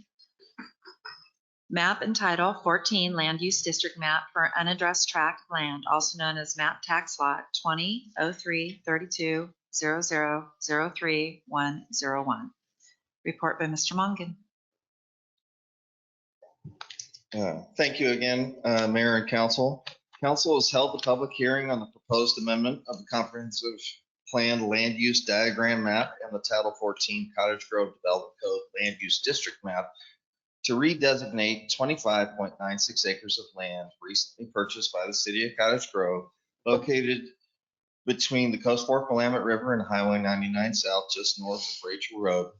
Map and title 14 Land Use District Map for unaddressed tract of land, also known as Map Tax Lot 20-03-32-00-03101. Report by Mr. Mongan. Thank you again, Mayor and Council. Council has held the public hearing on the proposed amendment of the Comprehensive Plan Land Use Diagram Map and the Title 14 Cottage Grove Development Code Land Use District Map to redesignate 25.96 acres of land recently purchased by the city of Cottage Grove, located between the Coast Fork Willamette River and Highway 99 South, just north of Rachel Road,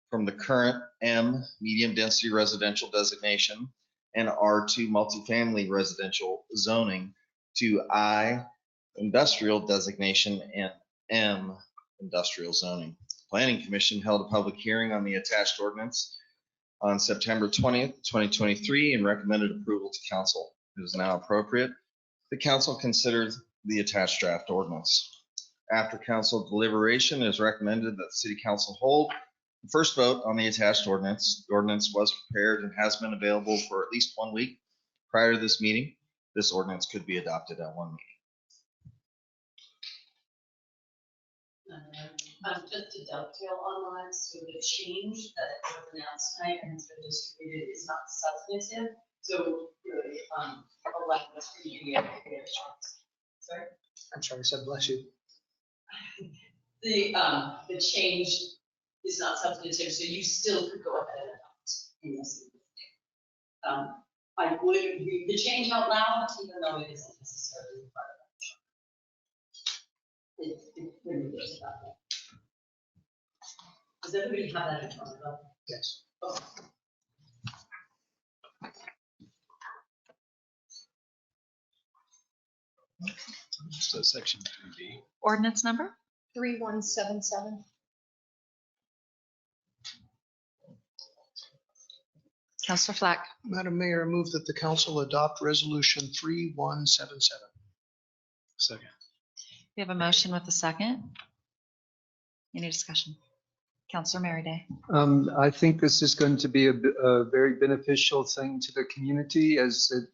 from the current M medium density residential designation and R2 multifamily residential zoning to I industrial designation and M industrial zoning. Planning Commission held a public hearing on the attached ordinance on September 20th, 2023, and recommended approval to council. It is now appropriate. The council considered the attached draft ordinance. After council deliberation, it is recommended that the city council hold the first vote on the attached ordinance. The ordinance was prepared and has been available for at least 1 week prior to this meeting. This ordinance could be adopted at one meeting. Just to dovetail on that, so the change that was announced tonight and has been distributed is not substantive. So really, allow us to be able to get a chance. Sorry? I'm sorry, I said bless you. The change is not substantive, so you still could go ahead and adopt in this. I would read the change out loud, even though it isn't necessarily part of it. It really is about that. Does everybody have that in front of them? Yes. Oh. So section 3B. Ordinance number? 3177. Counselor Fleck. Madam Mayor, I move that the council adopt resolution 3177. Second. We have a motion with a second. Any discussion? Counselor Merriday. I think this is going to be a very beneficial thing to the community, as it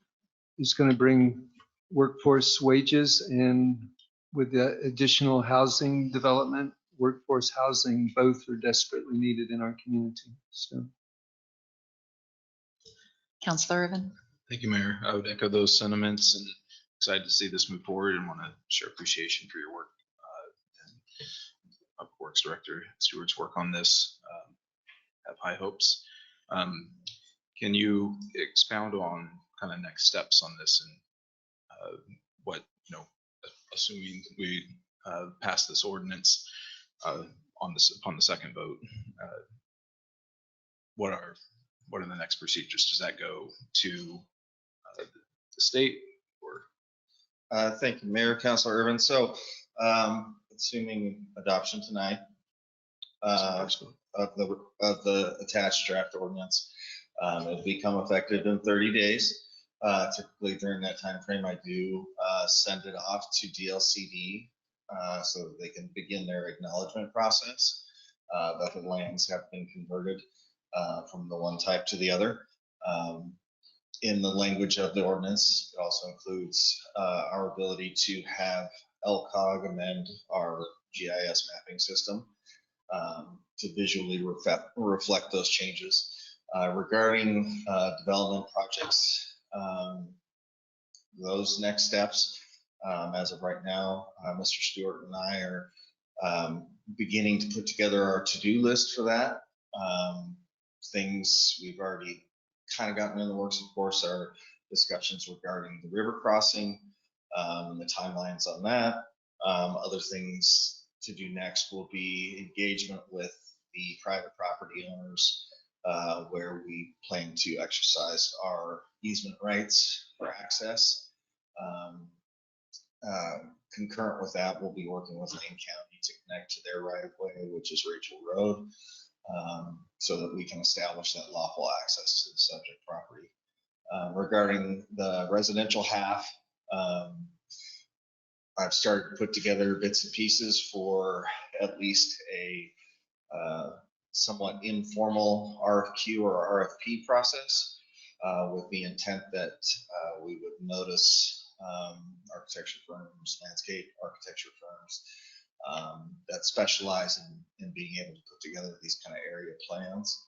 is going to bring workforce wages and with the additional housing development, workforce housing, both are desperately needed in our community. So Councilor Irvin? Thank you, Mayor. I would echo those sentiments and excited to see this move forward and want to share appreciation for your work. And Public Works Director Stewart's work on this. Have high hopes. Can you expound on kind of next steps on this and what, assuming we pass this ordinance upon the second vote, what are the next procedures? Does that go to the state or? Thank you, Mayor, Councilor Irvin. So assuming adoption tonight of the attached draft ordinance, it'll become effective in 30 days. Typically during that time frame, I do send it off to DLCD so that they can begin their acknowledgement process that the lands have been converted from the one type to the other. In the language of the ordinance, it also includes our ability to have LCOG amend our GIS mapping system to visually reflect those changes. Regarding development projects, those next steps, as of right now, Mr. Stewart and I are beginning to put together our to-do list for that. Things we've already kind of gotten in the works, of course, are discussions regarding the river crossing and the timelines on that. Other things to do next will be engagement with the private property owners where we plan to exercise our easement rights for access. Concurrent with that, we'll be working with Lane County to connect to their right of way, which is Rachel Road, so that we can establish that lawful access to the subject property. Regarding the residential half, I've started to put together bits and pieces for at least a somewhat informal RFQ or RFP process with the intent that we would notice architecture firms, landscape architecture firms that specialize in being able to put together these kind of area plans.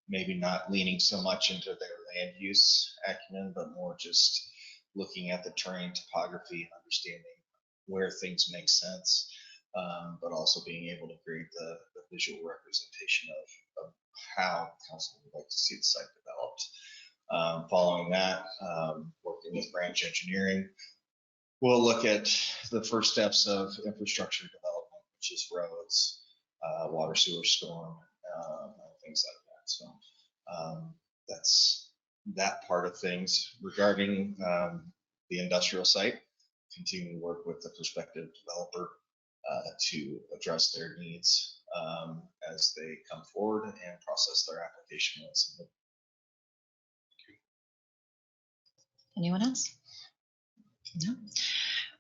Maybe not leaning so much into their land use acumen, but more just looking at the terrain topography and understanding where things make sense, but also being able to create the visual representation of how council would like to see the site developed. Following that, working with branch engineering, we'll look at the first steps of infrastructure development, which is roads, water, sewer, storm, things like that. So that's that part of things. Regarding the industrial site, continue to work with the prospective developer to address their needs as they come forward and process their application. Anyone else? No.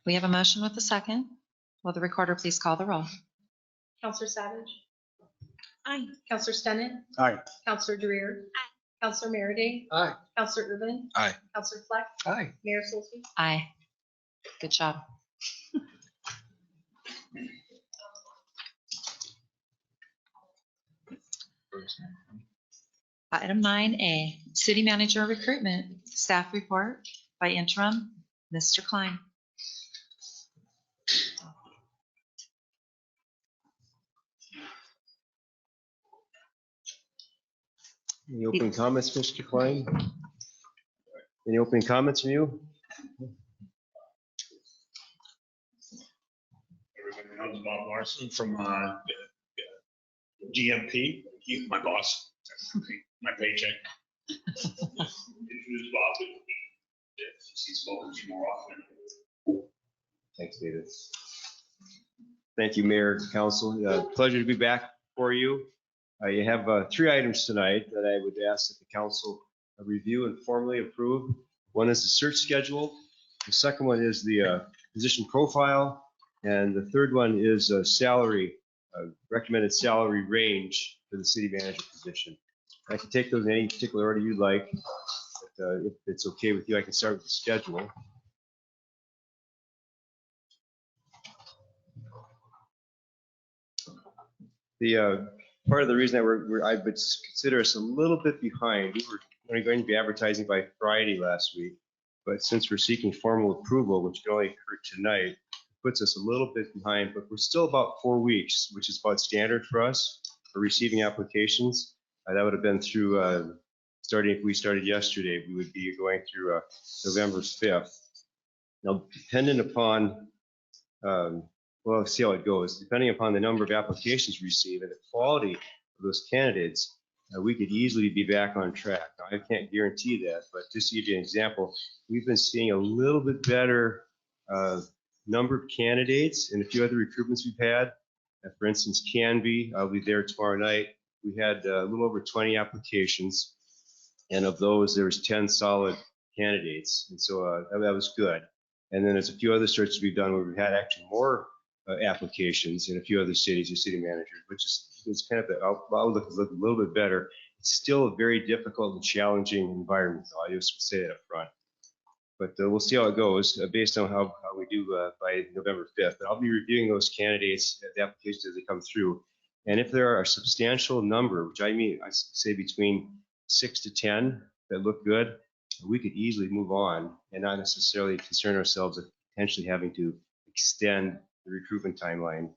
We have a motion with a second. Will the recorder please call the roll? Counselor Savage? Aye. Counselor Stennett? Aye. Counselor Dreer? Aye. Counselor Merity? Aye. Counselor Urban? Aye. Counselor Fleck? Aye. Mayor Solsky? Aye. Good job. Item 9A, City Manager Recruitment, Staff Report by Interim, Mr. Klein. Any opening comments, Mr. Klein? Any opening comments from you? Everybody knows Bob Larson from GMP. He's my boss. My paycheck. Introduce Bob. He's spoken to you more often. Thanks, David. Thank you, Mayor, Council. Pleasure to be back for you. You have 3 items tonight that I would ask that the council review and formally approve. One is the search schedule. The second one is the position profile. And the third one is a salary, recommended salary range for the city manager position. I can take those in any particular order you'd like. But, if it's okay with you, I can start with the schedule. The part of the reason that I would consider us a little bit behind, we were only going to be advertising by Friday last week, but since we're seeking formal approval, which can only occur tonight, puts us a little bit behind, but we're still about 4 weeks, which is about standard for us for receiving applications. That would have been through, starting, if we started yesterday, we would be going through November 5th. Now, dependent upon, well, see how it goes. Depending upon the number of applications received and the quality of those candidates, we could easily be back on track. Now, I can't guarantee that, but just to give you an example, we've been seeing a little bit better number of candidates in a few other recruitments we've had. For instance, Canby, I'll be there tomorrow night. We had a little over 20 applications, and of those, there was 10 solid candidates, and so that was good. And then there's a few other searches we've done where we've had actually more applications in a few other cities or city managers, which is kind of the outlook is a little bit better. It's still a very difficult and challenging environment, though. I just say that up front. But we'll see how it goes based on how we do by November 5th. But I'll be reviewing those candidates, the applications as they come through. And if there are a substantial number, which I mean, I say between 6 to 10 that look good, we could easily move on and not necessarily concern ourselves with potentially having to extend the recruitment timeline.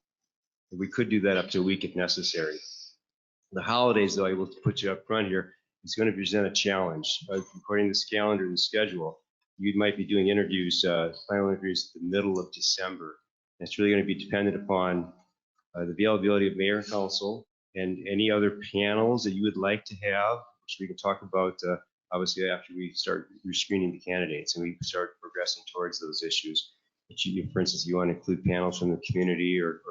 We could do that up to a week if necessary. The holidays, though, I will put you up front here, it's going to present a challenge. According to this calendar and schedule, you might be doing interviews, final interviews at the middle of December. And it's really going to be dependent upon the availability of mayor and council and any other panels that you would like to have, which we can talk about obviously after we start screening the candidates and we start progressing towards those issues. For instance, you want to include panels from the community or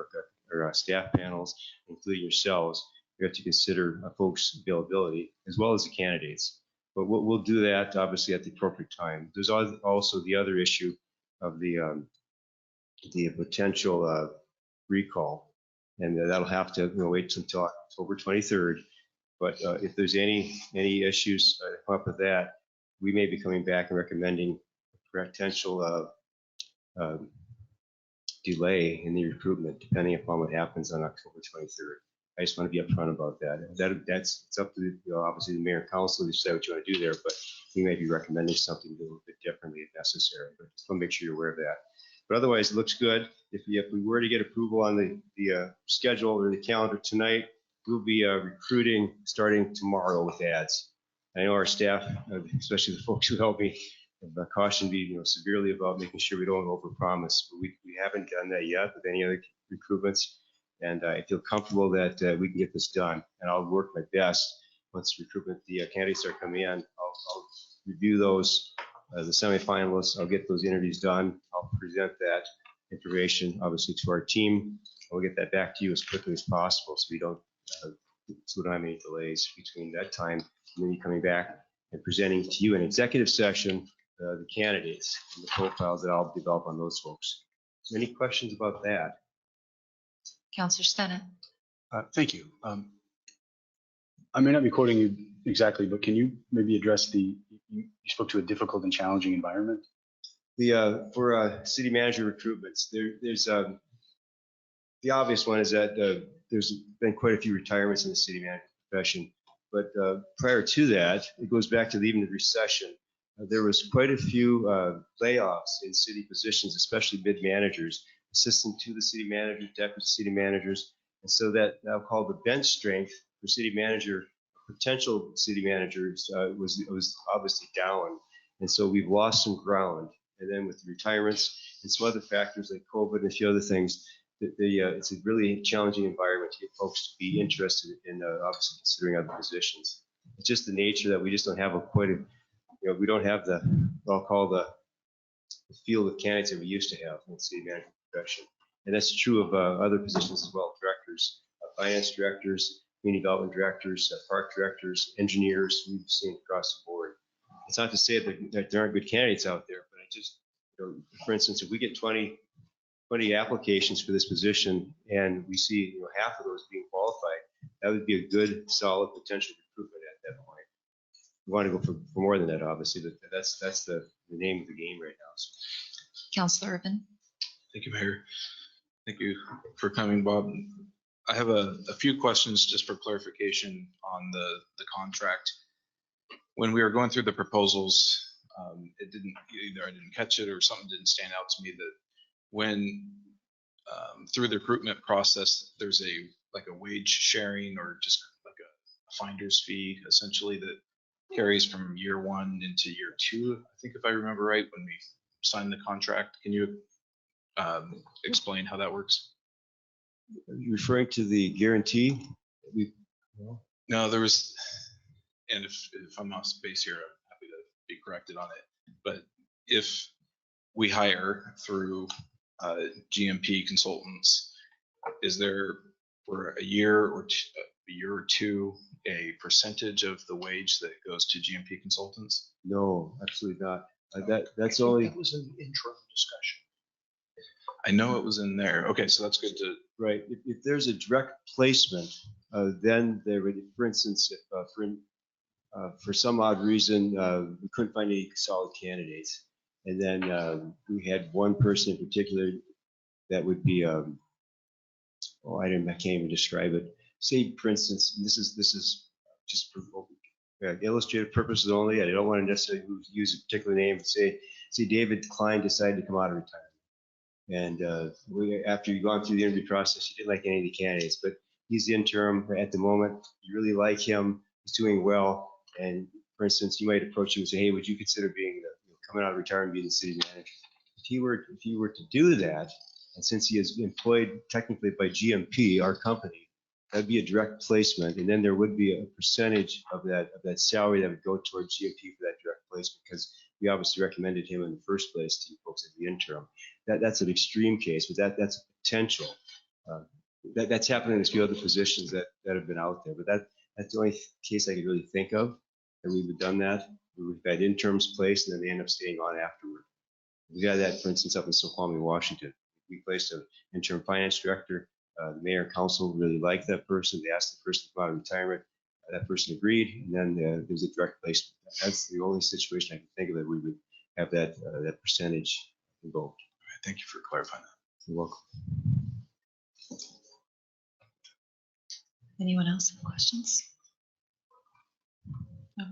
staff panels, including yourselves. You have to consider folks' availability as well as the candidates. But we'll do that obviously at the appropriate time. There's also the other issue of the potential recall, and that'll have to wait until October 23rd. But if there's any issues that come up with that, we may be coming back and recommending a potential delay in the recruitment, depending upon what happens on October 23rd. I just want to be upfront about that. That's it's up to obviously the mayor and council to decide what you want to do there, but we may be recommending something a little bit differently if necessary. But just want to make sure you're aware of that. But otherwise, it looks good. If we were to get approval on the schedule or the calendar tonight, we'll be recruiting starting tomorrow with ads. I know our staff, especially the folks who help me, have cautioned me severely about making sure we don't overpromise. But we haven't done that yet with any other recruitments. And I feel comfortable that we can get this done. And I'll work my best once the candidates start coming in. I'll review those, the semifinalists. I'll get those interviews done. I'll present that information, obviously, to our team. We'll get that back to you as quickly as possible so we don't have any delays between that time and then you coming back and presenting to you in executive session the candidates and the profiles that I'll develop on those folks. So any questions about that? Counselor Stennett. Thank you. I may not be quoting you exactly, but can you maybe address you spoke to a difficult and challenging environment? For city manager recruitments, there's the obvious one is that there's been quite a few retirements in the city manager profession. But prior to that, it goes back to even the recession. There was quite a few layoffs in city positions, especially mid-managers, assistant to the city manager, deputy city managers. And so that now called the bench strength for city manager, potential city managers was obviously down. And so we've lost some ground. And then with the retirements and some other factors like COVID and a few other things, it's a really challenging environment to get folks to be interested in obviously considering other positions. It's just the nature that we just don't have we don't have what I'll call the field of candidates that we used to have in the city management profession. And that's true of other positions as well, directors, finance directors, community development directors, park directors, engineers, we've seen across the board. It's not to say that there aren't good candidates out there, but I just, for instance, if we get 20 applications for this position and we see half of those being qualified, that would be a good, solid potential recruitment at that point. We want to go for more than that, obviously, but that's the name of the game right now. So. Counselor Urban. Thank you, Mayor. Thank you for coming, Bob. I have a few questions just for clarification on the contract. When we were going through the proposals, it didn't, either I didn't catch it or something didn't stand out to me that when through the recruitment process, there's like a wage sharing or just like a finder's fee essentially that carries from year one into year two. I think if I remember right, when we signed the contract, can you explain how that works? Are you referring to the guarantee? No, there was, and if I'm off space here, I'm happy to be corrected on it. But if we hire through GMP consultants, is there for a year or two a percentage of the wage that goes to GMP consultants? No, absolutely not. That's I think only That was an interim discussion. I know it was in there. Okay, so that's good to. right. If there's a direct placement, then there would, for instance, if for some odd reason we couldn't find any solid candidates, and then we had one person in particular that would be, I can't even describe it. Say, for instance, this is just for illustrative purposes only. I don't want to necessarily use a particular name. But say David Klein decided to come out of retirement. And after you've gone through the interview process, you didn't like any of the candidates, but he's the interim at the moment. You really like him. He's doing well. And for instance, you might approach him and say, hey, would you consider being coming out of retirement, being the city manager? If he were to do that, and since he is employed technically by GMP, our company, that'd be a direct placement. And then there would be a percentage of that salary that would go towards GMP for that direct placement, because we obviously recommended him in the first place to you folks at the interim. That's an extreme case, but that's a potential. That's happened in a few other positions that have been out there, but that's the only case I could really think of that we've done that. We've had interns placed and then they end up staying on afterward. We had that, for instance, up in Snoqualmie, Washington. We placed an interim finance director. The mayor and council really liked that person. They asked the person to come out of retirement. That person agreed, and then there was a direct placement. That's the only situation I can think of that we would have that percentage involved. Thank you for clarifying that. You're welcome. Anyone else have questions? No?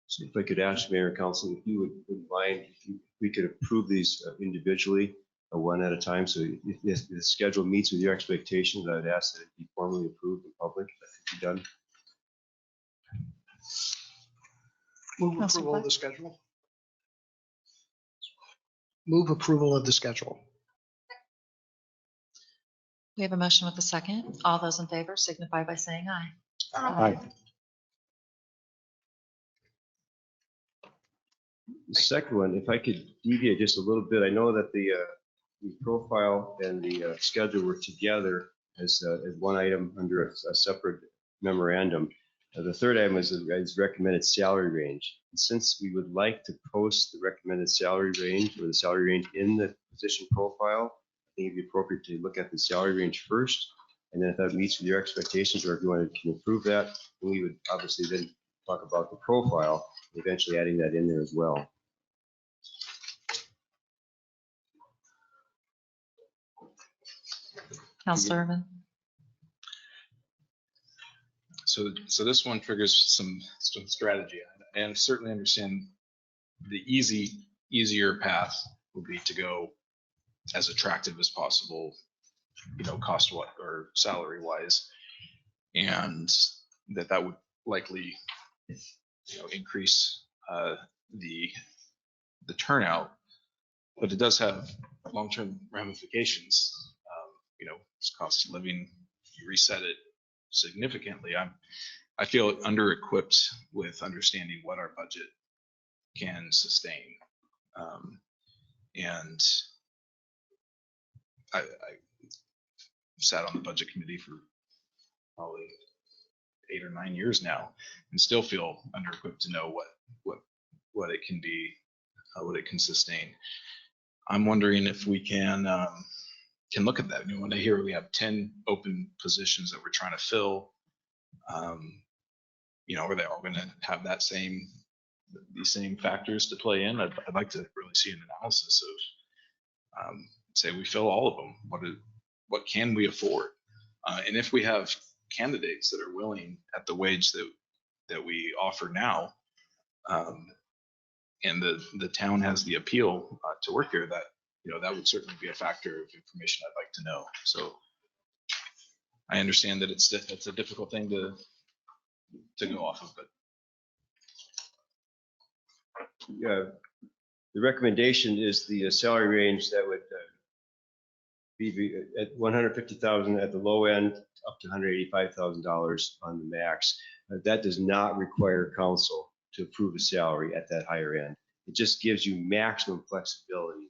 So if I could ask Mayor and Council, if you would mind, if we could approve these individually, one at a time. So if the schedule meets with your expectations, I would ask that it be formally approved in public. That could be done. Move approval of the schedule. Move approval of the schedule. We have a motion with a second. All those in favor signify by saying aye. Aye. The second one, if I could deviate just a little bit, I know that the profile and the schedule were together as one item under a separate memorandum. The third item is recommended salary range. And since we would like to post the recommended salary range or the salary range in the position profile, I think it'd be appropriate to look at the salary range first. And then if that meets with your expectations, or if you can approve that, then we would obviously then talk about the profile, eventually adding that in there as well. Councilor Irvin. So this one triggers some strategy, and I certainly understand the easier path would be to go as attractive as possible, cost or salary wise, and that would likely, increase the turnout, but it does have long-term ramifications. It's cost of living, you reset it significantly. I feel under-equipped with understanding what our budget can sustain. And I sat on the budget committee for probably 8 or 9 years now and still feel under-equipped to know what it can be, what it can sustain. I'm wondering if we can look at that. When I hear we have 10 open positions that we're trying to fill, are they all going to have these same factors to play in? I'd like to really see an analysis of, say we fill all of them. what can we afford? And if we have candidates that are willing at the wage that we offer now, and the town has the appeal to work here, that, that would certainly be a factor of information I'd like to know. So I understand that it's a difficult thing to go off of, but Yeah, the recommendation is the salary range that would be at 150,000 at the low end, up to $185,000 on the max. That does not require council to approve a salary at that higher end. It just gives you maximum flexibility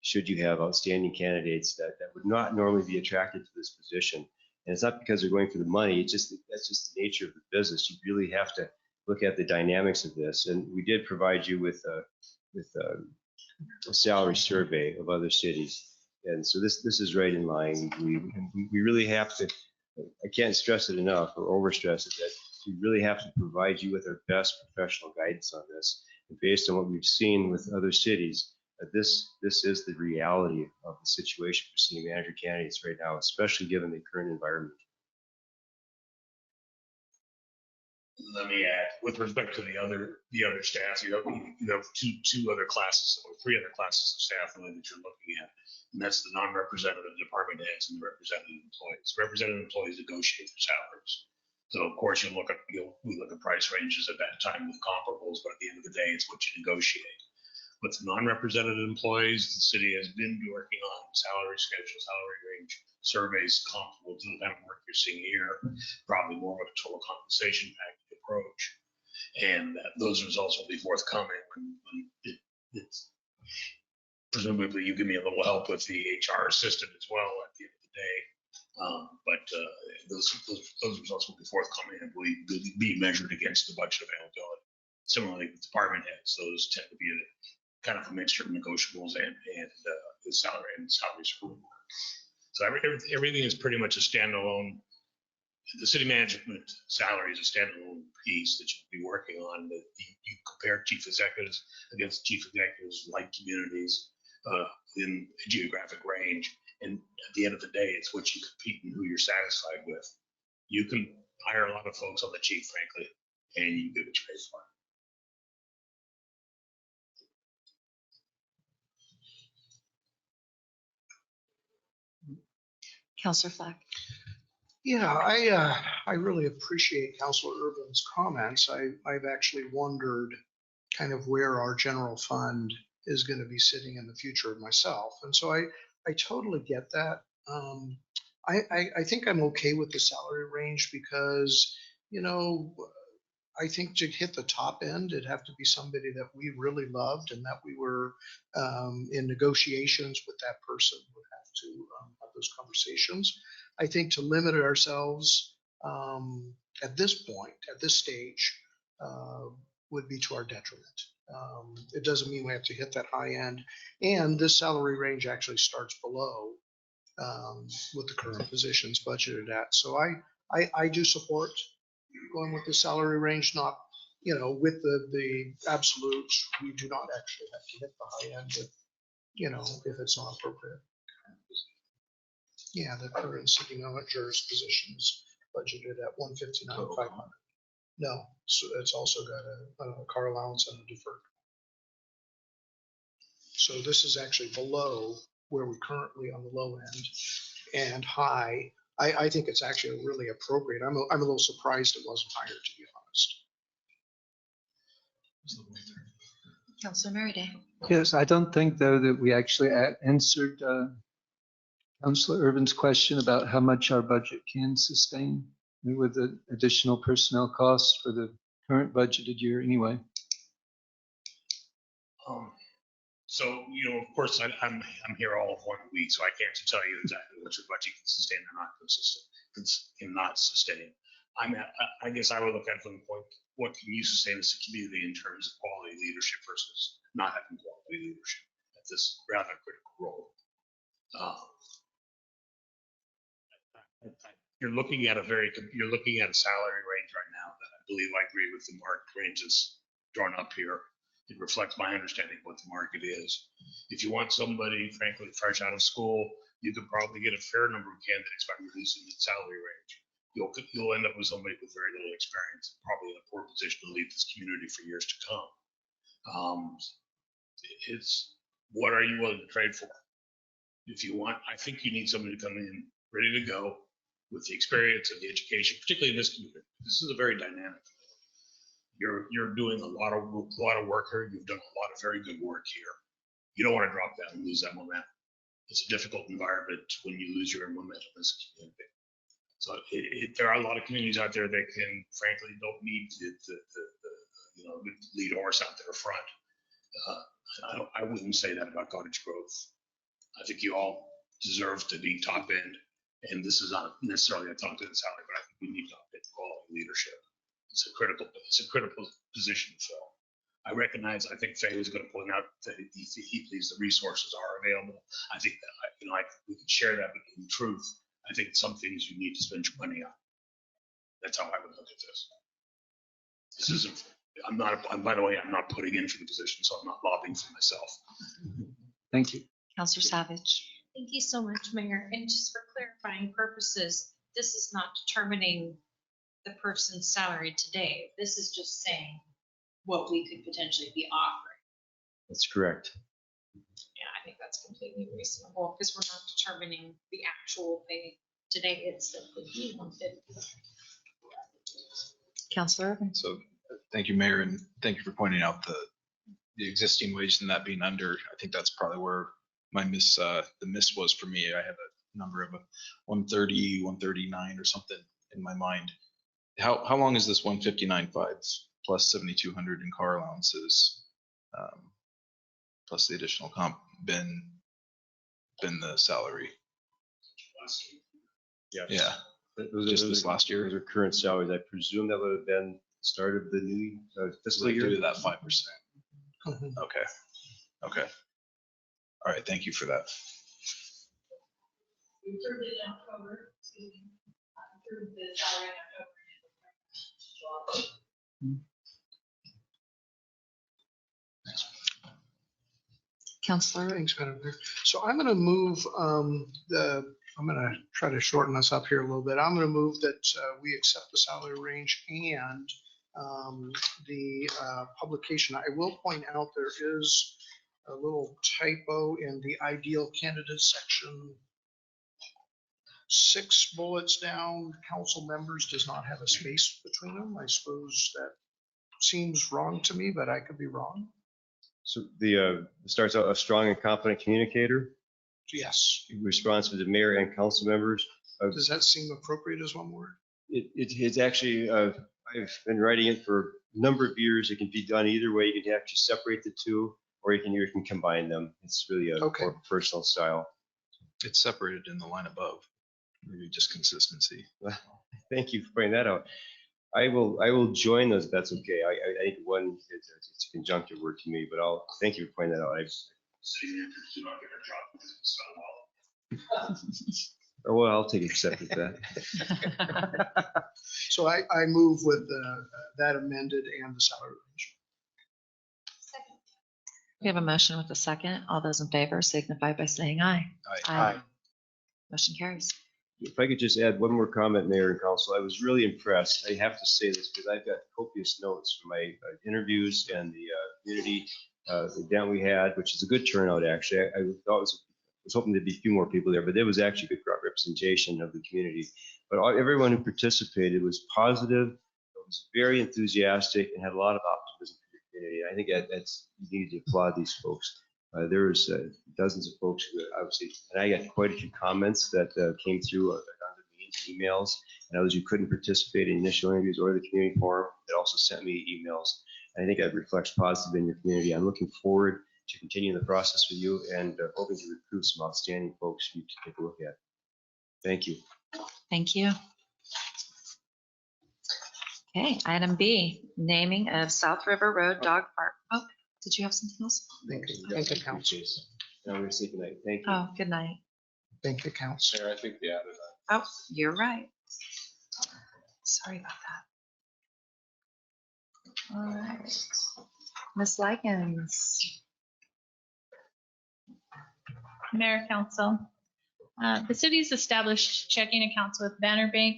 should you have outstanding candidates that would not normally be attracted to this position. And it's not because they're going for the money. That's just the nature of the business. You really have to look at the dynamics of this. And we did provide you with a salary survey of other cities. And so this is right in line. We really have to, I can't stress it enough or overstress it, that we really have to provide you with our best professional guidance on this. And based on what we've seen with other cities, this is the reality of the situation for city manager candidates right now, especially given the current environment. Let me add, with respect to the other staff, you have two other classes or three other classes of staff really that you're looking at. And that's the non-representative department heads and the representative employees. Representative employees negotiate their salaries. So of course we look at price ranges at that time with comparables, but at the end of the day, it's what you negotiate. With the non-representative employees, the city has been working on salary schedule, salary range surveys comparable to the kind of work you're seeing here, probably more of a total compensation package approach. And those results will be forthcoming when it's presumably you give me a little help with the HR assistant as well at the end of the day. But those results will be forthcoming and will be measured against the budget availability. Similarly with department heads, those tend to be kind of a mixture of negotiables and the salaries for work. So everything is pretty much a standalone. The city management salary is a standalone piece that you'll be working on. That you compare chief executives against chief executives like communities in a geographic range. And at the end of the day, it's what you compete and who you're satisfied with. You can hire a lot of folks on the cheap, frankly, and you get what you pay for. Counselor Flack. Yeah, I really appreciate Councilor Urban's comments. I've actually wondered kind of where our general fund is going to be sitting in the future myself. And so I totally get that. I think I'm okay with the salary range because, I think to hit the top end, it'd have to be somebody that we really loved and that we were in negotiations with that person would have to have those conversations. I think to limit ourselves at this point, at this stage, would be to our detriment. It doesn't mean we have to hit that high end. And this salary range actually starts below what the current positions budgeted at. So I do support going with the salary range, not, with the absolutes. We do not actually have to hit the high end if it's not appropriate. Yeah, the current city manager's position is budgeted at 159,500. No, so it's also got a car allowance and a deferred. So this is actually below where we currently on the low end and high. I think it's actually really appropriate. I'm a little surprised it wasn't higher, to be honest. Counselor Merida. Yes, I don't think though that we actually answered Councilor Urban's question about how much our budget can sustain with the additional personnel costs for the current budgeted year anyway. So, of course, I'm here all of 1 week, so I can't tell you exactly what your budget can sustain or not cannot sustain. I guess I would look at it from the point, what can you sustain as a community in terms of quality leadership versus not having quality leadership at this rather critical role. You're looking at a salary range right now that I believe I agree with the market ranges drawn up here. It reflects my understanding of what the market is. If you want somebody, frankly, fresh out of school you could probably get a fair number of candidates by reducing the salary range. You'll end up with somebody with very little experience, probably in a poor position to lead this community for years to come. It's, what are you willing to trade for? If you want, I think you need somebody to come in ready to go with the experience and the education, particularly in this community. This is a very dynamic. You're doing a lot of work here. You've done a lot of very good work here. You don't want to drop that and lose that momentum. It's a difficult environment when you lose your momentum as a community. So there are a lot of communities out there that can, frankly, don't need the lead horse out there front. I wouldn't say that about Cottage Grove. I think you all deserve to be top end, and this is not necessarily a top end salary, but I think we need top end quality leadership. It's a critical position to fill. I recognize, I think Faye was going to point out that he believes the resources are available. I think that, we can share that, but in truth, I think some things you need to spend your money on. That's how I would look at this. This isn't, by the way, I'm not putting in for the position, so I'm not lobbying for myself. Thank you. Counselor Savage. Thank you so much, Mayor. And just for clarifying purposes, this is not determining the person's salary today. This is just saying what we could potentially be offering. That's correct. Yeah, I think that's completely reasonable because we're not determining the actual pay today. It's simply the 150. Counselor Irvin. So thank you, Mayor, and thank you for pointing out the existing wage and that being under. I think that's probably where my the miss was for me. I had a number of 130, 139 or something in my mind. How long is this 159.5 plus 7,200 in car allowances, plus the additional comp been the salary? Yes. Yeah. Just this last year. Those are current salaries. I presume that would have been the start of the new fiscal Like year. due to that 5%. Okay. Okay. All right. Thank you for that. We approved it in October, approved the salary in October. Counselor. Thanks, Madam Mayor. So I'm going to move I'm going to try to shorten this up here a little bit. I'm going to move that we accept the salary range and the publication. I will point out there is a little typo in the ideal candidate section. 6 bullets down, council members does not have a space between them. I suppose that seems wrong to me, but I could be wrong. So the starts out a strong and confident communicator. Yes. Responsive to mayor and council members. Does that seem appropriate as one word? It's actually, I've been writing it for a number of years. It can be done either way. You can actually separate the two, or you can combine them. It's really a more personal style. It's separated in the line above. Maybe just consistency. Thank you for pointing that out. I will join those if that's okay. I think one, it's a conjunctive word to me, but I'll thank you for pointing that out. Oh, well, I'll take exception to that. So I move with that amended and the salary range. Second. We have a motion with a second. All those in favor signify by saying aye. Aye. Motion carries. If I could just add one more comment, Mayor and Council, I was really impressed. I have to say this because I've got copious notes from my interviews and the community event we had, which is a good turnout, actually. I thought was hoping there'd be a few more people there, but there was actually good representation of the community. But everyone who participated was positive, was very enthusiastic, and had a lot of optimism for the community. I think that's, you need to applaud these folks. There was dozens of folks who obviously, and I got quite a few comments that came through on the meetings, emails, and others who couldn't participate in initial interviews or the community forum that also sent me emails. And I think that reflects positive in your community. I'm looking forward to continuing the process with you and hoping to recruit some outstanding folks for you to take a look at. Thank you. Thank you. Okay, item B, naming of South River Road Dog Park. Oh, did you have something else? Thank you, Council. Now we're going to say goodnight. Thank you. Oh, good night. Thank you, Council. Mayor, I think the added. Oh, you're right. Sorry about that. All right. Ms. Likens. Mayor, Council, The city's established checking accounts with Banner Bank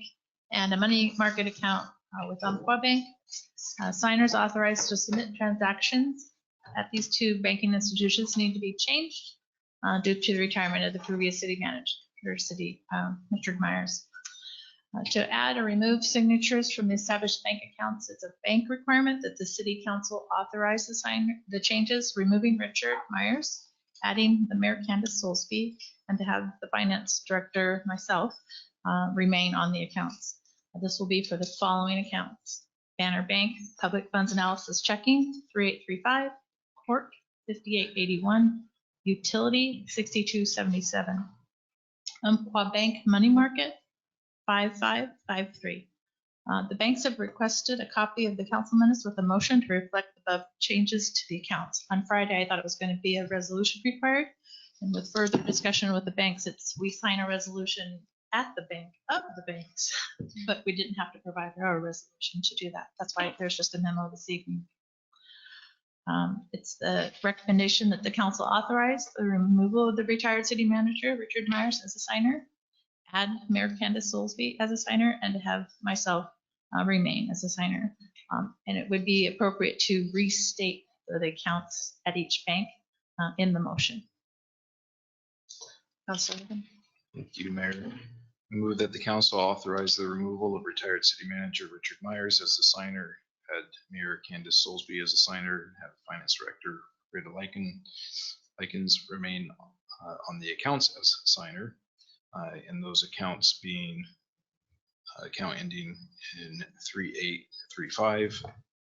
and a money market account with Umpqua Bank. Signers authorized to submit transactions at these two banking institutions need to be changed due to the retirement of the previous city manager, Richard Myers. To add or remove signatures from the established bank accounts, it's a bank requirement that the city council authorize the changes, removing Richard Myers, adding the Mayor Candace Soulsby, and to have the finance director, myself, remain on the accounts. This will be for the following accounts: Banner Bank, Public Funds Analysis Checking, 3835, Court, 5881, Utility, 6277, Umpqua Bank Money Market, 5553. The banks have requested a copy of the council minutes with a motion to reflect the above changes to the accounts. On Friday, I thought it was going to be a resolution required. And with further discussion with the banks, we sign a resolution at the bank of the banks, but we didn't have to provide our resolution to do that. That's why there's just a memo this evening. It's the recommendation that the council authorize the removal of the retired city manager, Richard Myers, as a signer, add Mayor Candace Soulsby as a signer, and to have myself remain as a signer. And it would be appropriate to restate the accounts at each bank in the motion. Councilor Logan. Thank you, Mayor. I move that the council authorize the removal of retired city manager Richard Myers as the signer, had Mayor Candace Soulsby as a signer, have finance director Rita Likens remain on the accounts as signer, and those accounts being account ending in 3835,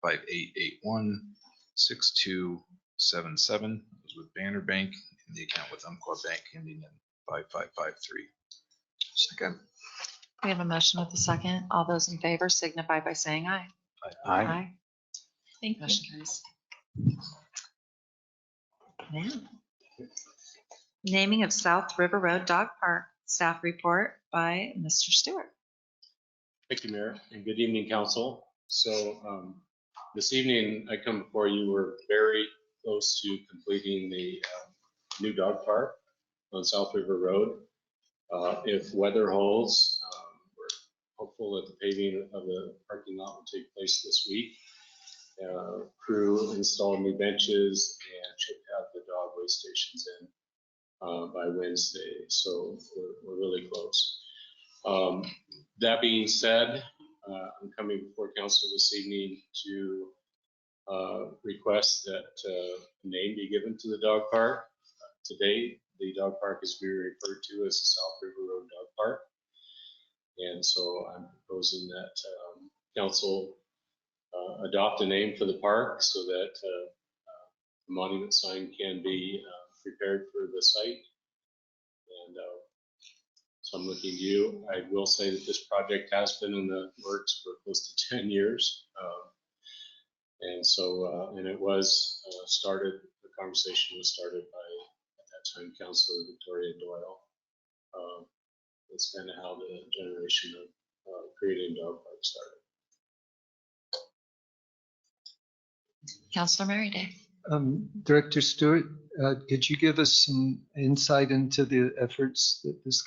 5881, 6277, those with Banner Bank, and the account with Umpqua Bank ending in 5553. Second. We have a motion with a second. All those in favor signify by saying aye. Aye. Thank you. Motion carries. Now, naming of South River Road Dog Park. Staff report by Mr. Stewart. Thank you, Mayor, and good evening, council. So this evening I come before you. We're very close to completing the new dog park on South River Road. If weather holds, we're hopeful that the paving of the parking lot will take place this week. Crew installed new benches and should have the dog way stations in by Wednesday. So we're really close. That being said, I'm coming before council this evening to request that a name be given to the dog park. Today, the dog park is being referred to as the South River Road Dog Park. And so I'm proposing that council adopt a name for the park so that the monument sign can be prepared for the site. And so I'm looking to you. I will say that this project has been in the works for close to 10 years. And so, and it was started, the conversation was started by, at that time, Councilor Victoria Doyle. That's kind of how the generation of creating dog park started. Councilor Merryday. Director Stewart, could you give us some insight into the efforts that this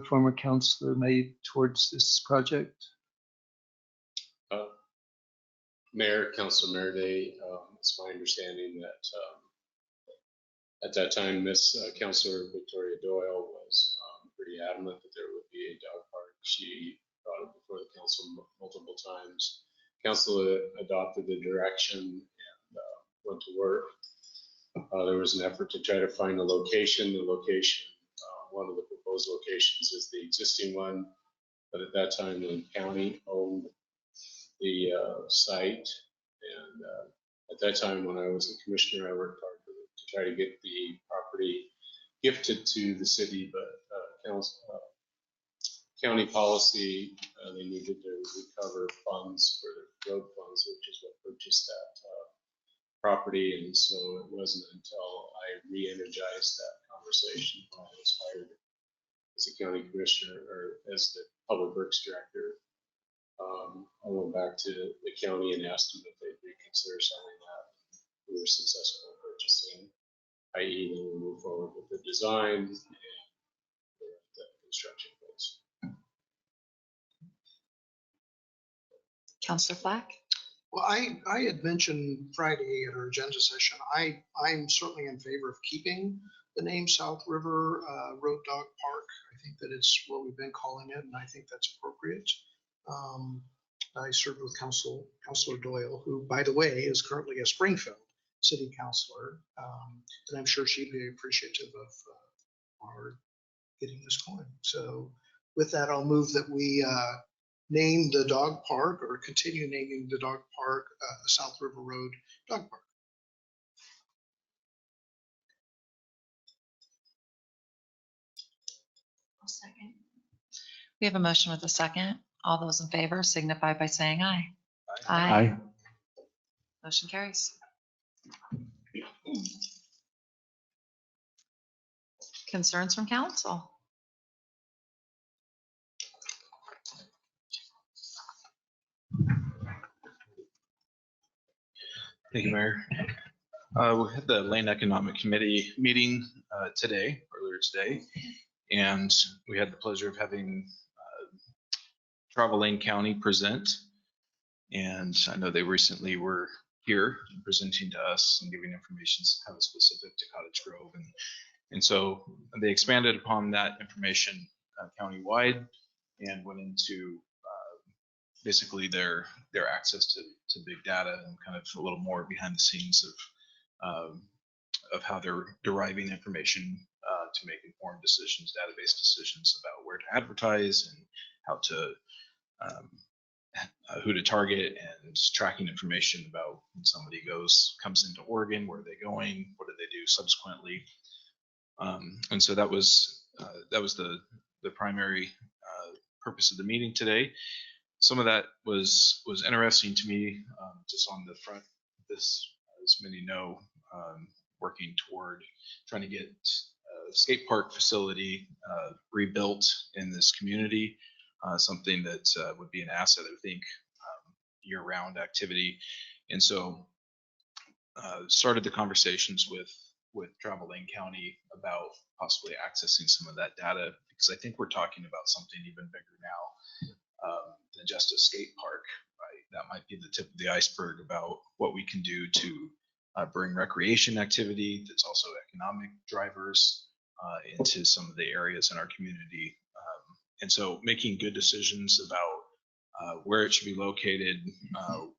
former councilor made towards this project? Mayor, Councilor Merryday, it's my understanding that at that time, Councilor Victoria Doyle was pretty adamant that there would be a dog park. She brought it before the council multiple times. Council adopted the direction and went to work. There was an effort to try to find a location. The location, one of the proposed locations is the existing one, but at that time the county owned the site. And at that time when I was the commissioner, I worked hard to try to get the property gifted to the city, but county policy, they needed to recover funds for the road funds, which is what purchased that property. And so it wasn't until I re-energized that conversation when I was hired as a county commissioner or as the public works director. I went back to the county and asked them if they'd reconsider selling that. We were successful in purchasing, i.e. we moved forward with the design and we're at the stretching goals. Counselor Flack? Well, I had mentioned Friday at our agenda session, I'm certainly in favor of keeping the name South River Road Dog Park. I think that it's what we've been calling it, and I think that's appropriate. I served with Councilor Doyle, who, by the way, is currently a Springfield city councilor, and I'm sure she'd be appreciative of our getting this going. So with that, I'll move that we name the dog park, or continue naming the dog park, South River Road Dog Park. I'll second. We have a motion with a second. All those in favor signify by saying aye. Aye. Motion carries. Concerns from council? Thank you, Mayor. We had the Lane Economic Committee meeting earlier today, and we had the pleasure of having Travel Lane County present. And I know they recently were here presenting to us and giving information kind of specific to Cottage Grove. And so they expanded upon that information countywide and went into basically their access to big data and kind of a little more behind the scenes of how they're deriving information to make informed decisions, database decisions about where to advertise and how to who to target, and tracking information about when somebody comes into Oregon, where are they going, what do they do subsequently. And so that was the primary purpose of the meeting today. Some of that was interesting to me, just on the front. This, as many know, working toward trying to get a skate park facility rebuilt in this community, something that would be an asset, I think, year-round activity. And so started the conversations with Travel Lane County about possibly accessing some of that data, because I think we're talking about something even bigger now than just a skate park, right? That might be the tip of the iceberg about what we can do to bring recreation activity that's also economic drivers into some of the areas in our community. And so making good decisions about where it should be located,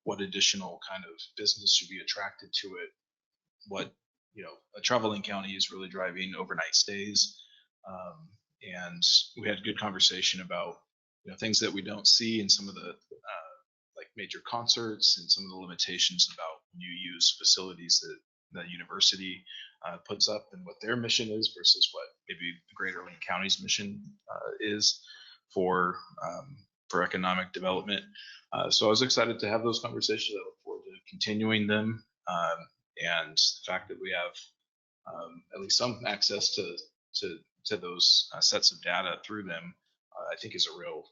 what additional kind of business should be attracted to it, what, a Travel Lane County is really driving overnight stays. And we had a good conversation about, things that we don't see in some of the like major concerts, and some of the limitations about when you use facilities that the university puts up, and what their mission is versus what maybe the Greater Lane County's mission is for economic development. So I was excited to have those conversations. I look forward to continuing them. And the fact that we have at least some access to those sets of data through them, I think is a real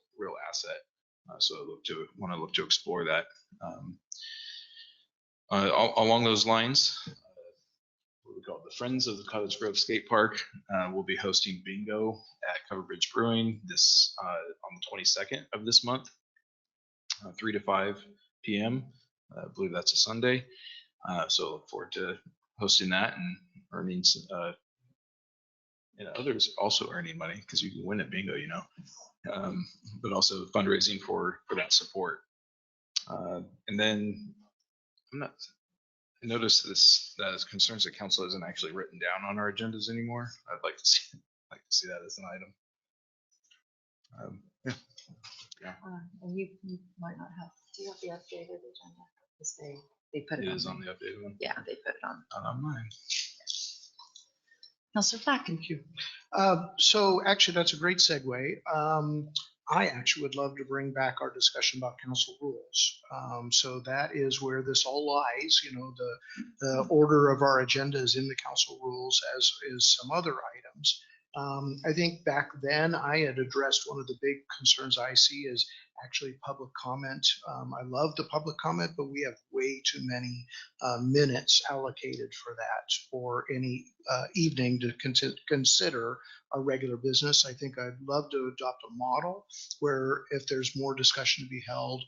asset. So I want to look to explore that. Along those lines, what we call the Friends of the Cottage Grove Skate Park will be hosting bingo at Cover Bridge Brewing this on the 22nd of this month, 3 to 5 p.m. I believe that's a Sunday. So I look forward to hosting that and earning and others also earning money, because you can win at bingo, but also fundraising for that support. And then I noticed this, that concerns that council isn't actually written down on our agendas anymore. I'd like to see that as an item. Yeah. And you might not have, do you have the updated agenda? Because they put it It on. is on the updated one. Yeah, they put it on mine. Councilor Flack. Thank you. So actually, that's a great segue. I actually would love to bring back our discussion about council rules. So that is where this all lies. The order of our agenda is in the council rules, as is some other items. I think back then I had addressed one of the big concerns I see is actually public comment. I love the public comment, but we have way too many minutes allocated for that for any evening to consider our regular business. I think I'd love to adopt a model where if there's more discussion to be held,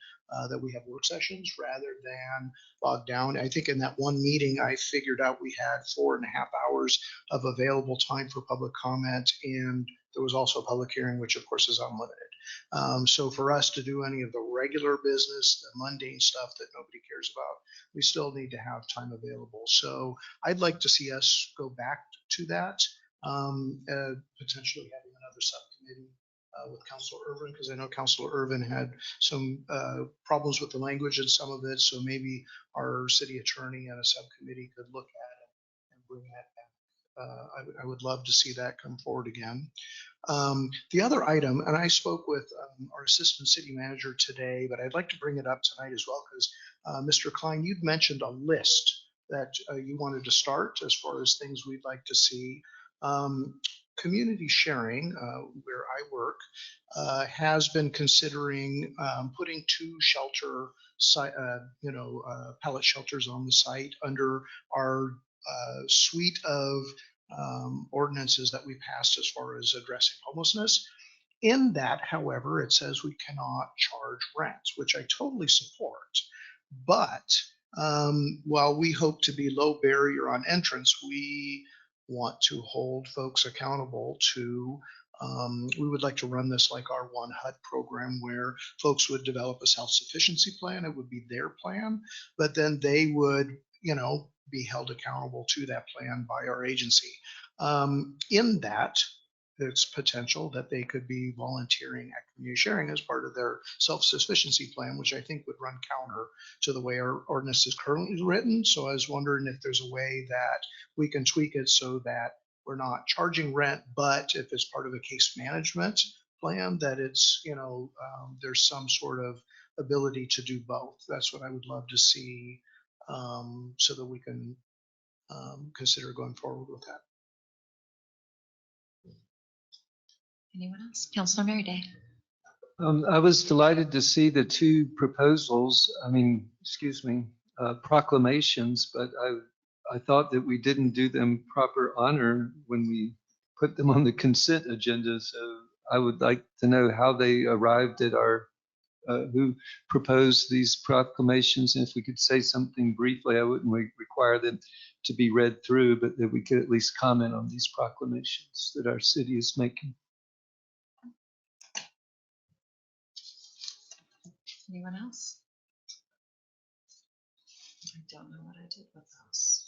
that we have work sessions rather than bogged down. I think in that one meeting, I figured out we had 4.5 hours of available time for public comment, and there was also a public hearing, which of course is unlimited. So for us to do any of the regular business, the mundane stuff that nobody cares about, we still need to have time available. So I'd like to see us go back to that, potentially having another subcommittee with Councilor Irvin, because I know Councilor Irvin had some problems with the language in some of it. So maybe our city attorney and a subcommittee could look at it and bring that back. I would love to see that come forward again. The other item, and I spoke with our assistant city manager today, but I'd like to bring it up tonight as well, because Mr. Klein, you'd mentioned a list that you wanted to start as far as things we'd like to see. Community sharing, where I work, has been considering putting 2 shelter, pellet shelters on the site under our suite of ordinances that we passed as far as addressing homelessness. In that, however, it says we cannot charge rent, which I totally support. But while we hope to be low barrier on entrance, we want to hold folks accountable to, we would like to run this like our One HUD program, where folks would develop a self-sufficiency plan. It would be their plan, but then they would, be held accountable to that plan by our agency. In that, there's potential that they could be volunteering at community sharing as part of their self-sufficiency plan, which I think would run counter to the way our ordinance is currently written. So I was wondering if there's a way that we can tweak it so that we're not charging rent, but if it's part of a case management plan, that it's, there's some sort of ability to do both. That's what I would love to see, so that we can consider going forward with that. Anyone else? Councilor Mary Day. I was delighted to see the 2 proclamations, but I thought that we didn't do them proper honor when we put them on the consent agenda. So I would like to know how they arrived at who proposed these proclamations. And if we could say something briefly, I wouldn't require them to be read through, but that we could at least comment on these proclamations that our city is making. Anyone else? I don't know what I did with those.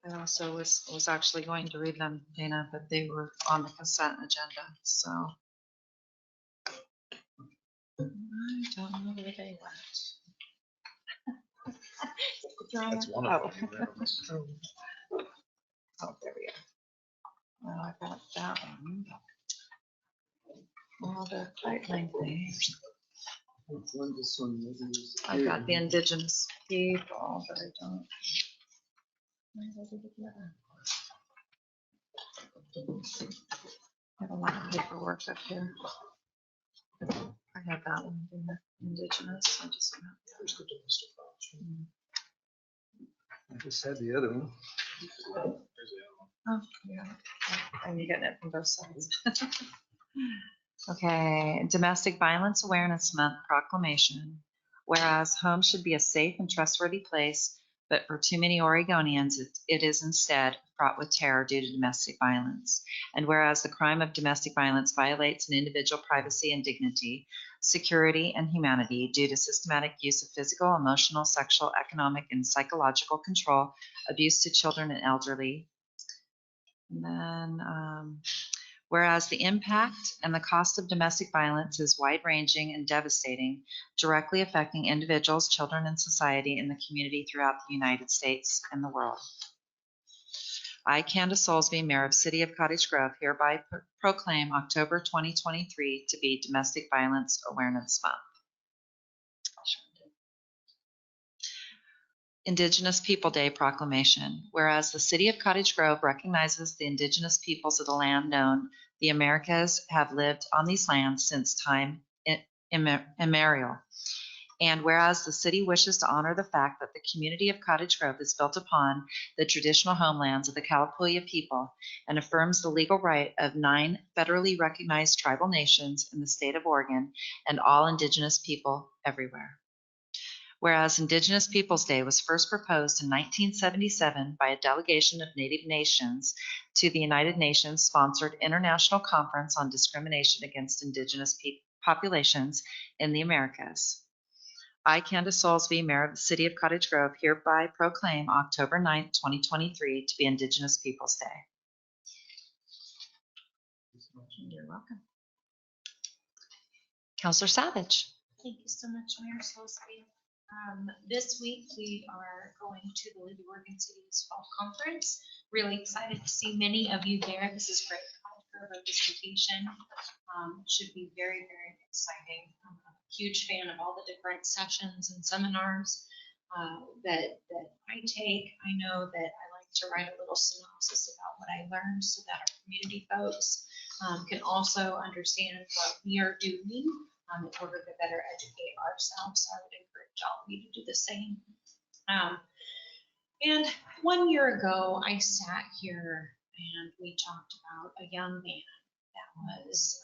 I also was actually going to read them, Dana, but they were on the consent agenda, so. I don't know where they went. That's one of them. Oh, there we go. Well, I got that one. Well, they're quite lengthy. I've got the indigenous people, but I don't. I have a lot of paperwork up here. I had that one, the indigenous. I just had the other one. Oh, yeah. I'm getting it from both sides. Okay, Domestic Violence Awareness Month proclamation. Whereas home should be a safe and trustworthy place, but for too many Oregonians, it is instead fraught with terror due to domestic violence. And whereas the crime of domestic violence violates an individual privacy and dignity, security, and humanity due to systematic use of physical, emotional, sexual, economic, and psychological control, abuse to children and elderly. And then, whereas the impact and the cost of domestic violence is wide-ranging and devastating, directly affecting individuals, children, and society in the community throughout the United States and the world. I, Candace Soulsby, Mayor of City of Cottage Grove, hereby proclaim October 2023 to be Domestic Violence Awareness Month. Indigenous People Day proclamation. Whereas the city of Cottage Grove recognizes the indigenous peoples of the land known, the Americas have lived on these lands since time immemorial. And whereas the city wishes to honor the fact that the community of Cottage Grove is built upon the traditional homelands of the Kalapuya people and affirms the legal right of 9 federally recognized tribal nations in the state of Oregon and all indigenous people everywhere. Whereas Indigenous Peoples Day was first proposed in 1977 by a delegation of Native nations to the United Nations sponsored International Conference on Discrimination Against Indigenous Populations in the Americas. I, Candace Soulsby, Mayor of the City of Cottage Grove, hereby proclaim October 9th, 2023 to be Indigenous Peoples Day. You're welcome. Councilor Savage. Thank you so much, Mayor Solsby. This week we are going to the League of Oregon Cities Fall Conference. Really excited to see many of you there. This is great representation. Should be very, very exciting. I'm a huge fan of all the different sessions and seminars that I take. I know that I like to write a little synopsis about what I learned so that our community folks can also understand what we are doing in order to better educate ourselves. So I would encourage all of you to do the same. And 1 year ago, I sat here and we talked about a young man that was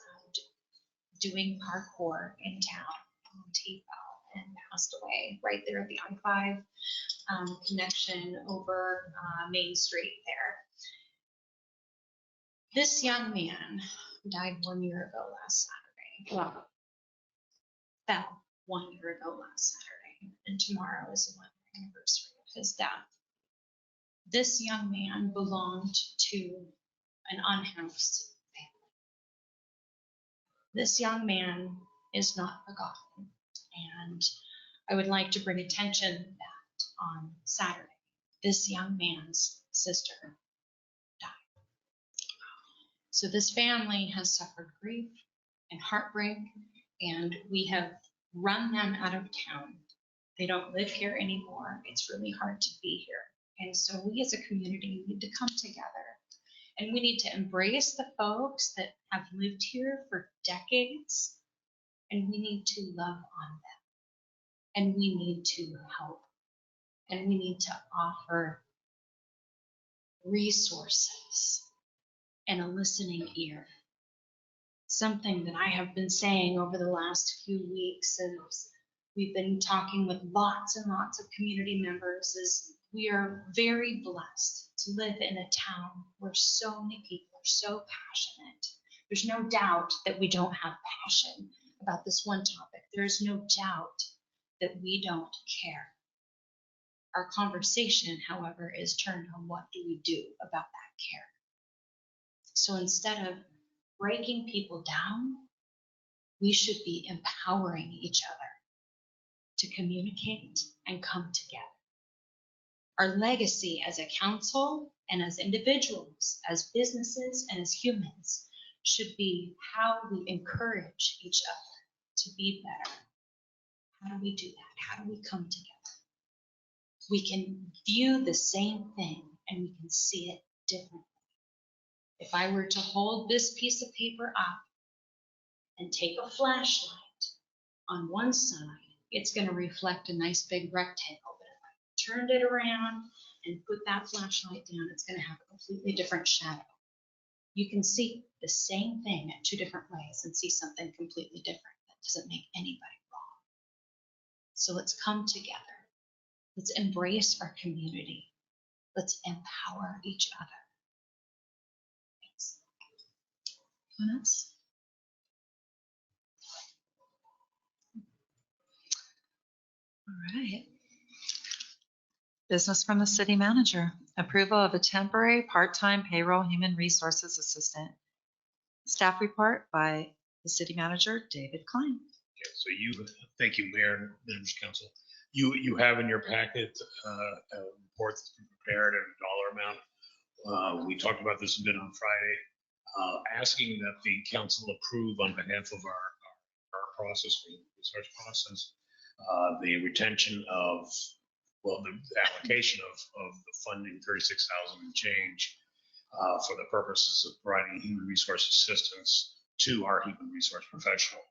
doing parkour in town on T-Bell and passed away right there at the I-5 connection over Main Street there. This young man died 1 year ago last Saturday. Well, fell 1 year ago last Saturday, and tomorrow is the 1-year anniversary of his death. This young man belonged to an unhoused family. This young man is not forgotten, and I would like to bring attention that on Saturday, this young man's sister died. So this family has suffered grief and heartbreak, and we have run them out of town. They don't live here anymore. It's really hard to be here. And so we as a community need to come together, and we need to embrace the folks that have lived here for decades, and we need to love on them, and we need to help, and we need to offer resources and a listening ear. Something that I have been saying over the last few weeks as we've been talking with lots and lots of community members is we are very blessed to live in a town where so many people are so passionate. There's no doubt that we don't have passion about this one topic. There's no doubt that we don't care. Our conversation, however, is turned on what do we do about that care. So instead of breaking people down, we should be empowering each other to communicate and come together. Our legacy as a council and as individuals, as businesses and as humans should be how we encourage each other to be better. How do we do that? How do we come together? We can view the same thing and we can see it differently. If I were to hold this piece of paper up and take a flashlight on one side, it's going to reflect a nice big rectangle. But if I turned it around and put that flashlight down, it's going to have a completely different shadow. You can see the same thing at 2 different ways and see something completely different. That doesn't make anybody wrong. So let's come together. Let's embrace our community. Let's empower each other. Thanks. Anyone else? All right. Business from the city manager. Approval of a temporary part-time payroll human resources assistant. Staff report by the city manager, David Klein. Okay, so thank you, Mayor and members of council. You have in your packet a report that's been prepared and a dollar amount. We talked about this a bit on Friday, asking that the council approve on behalf of our process, for the research process, the retention of well, the allocation of the funding, 36,000 and change, for the purposes of providing human resource assistance to our human resource professional.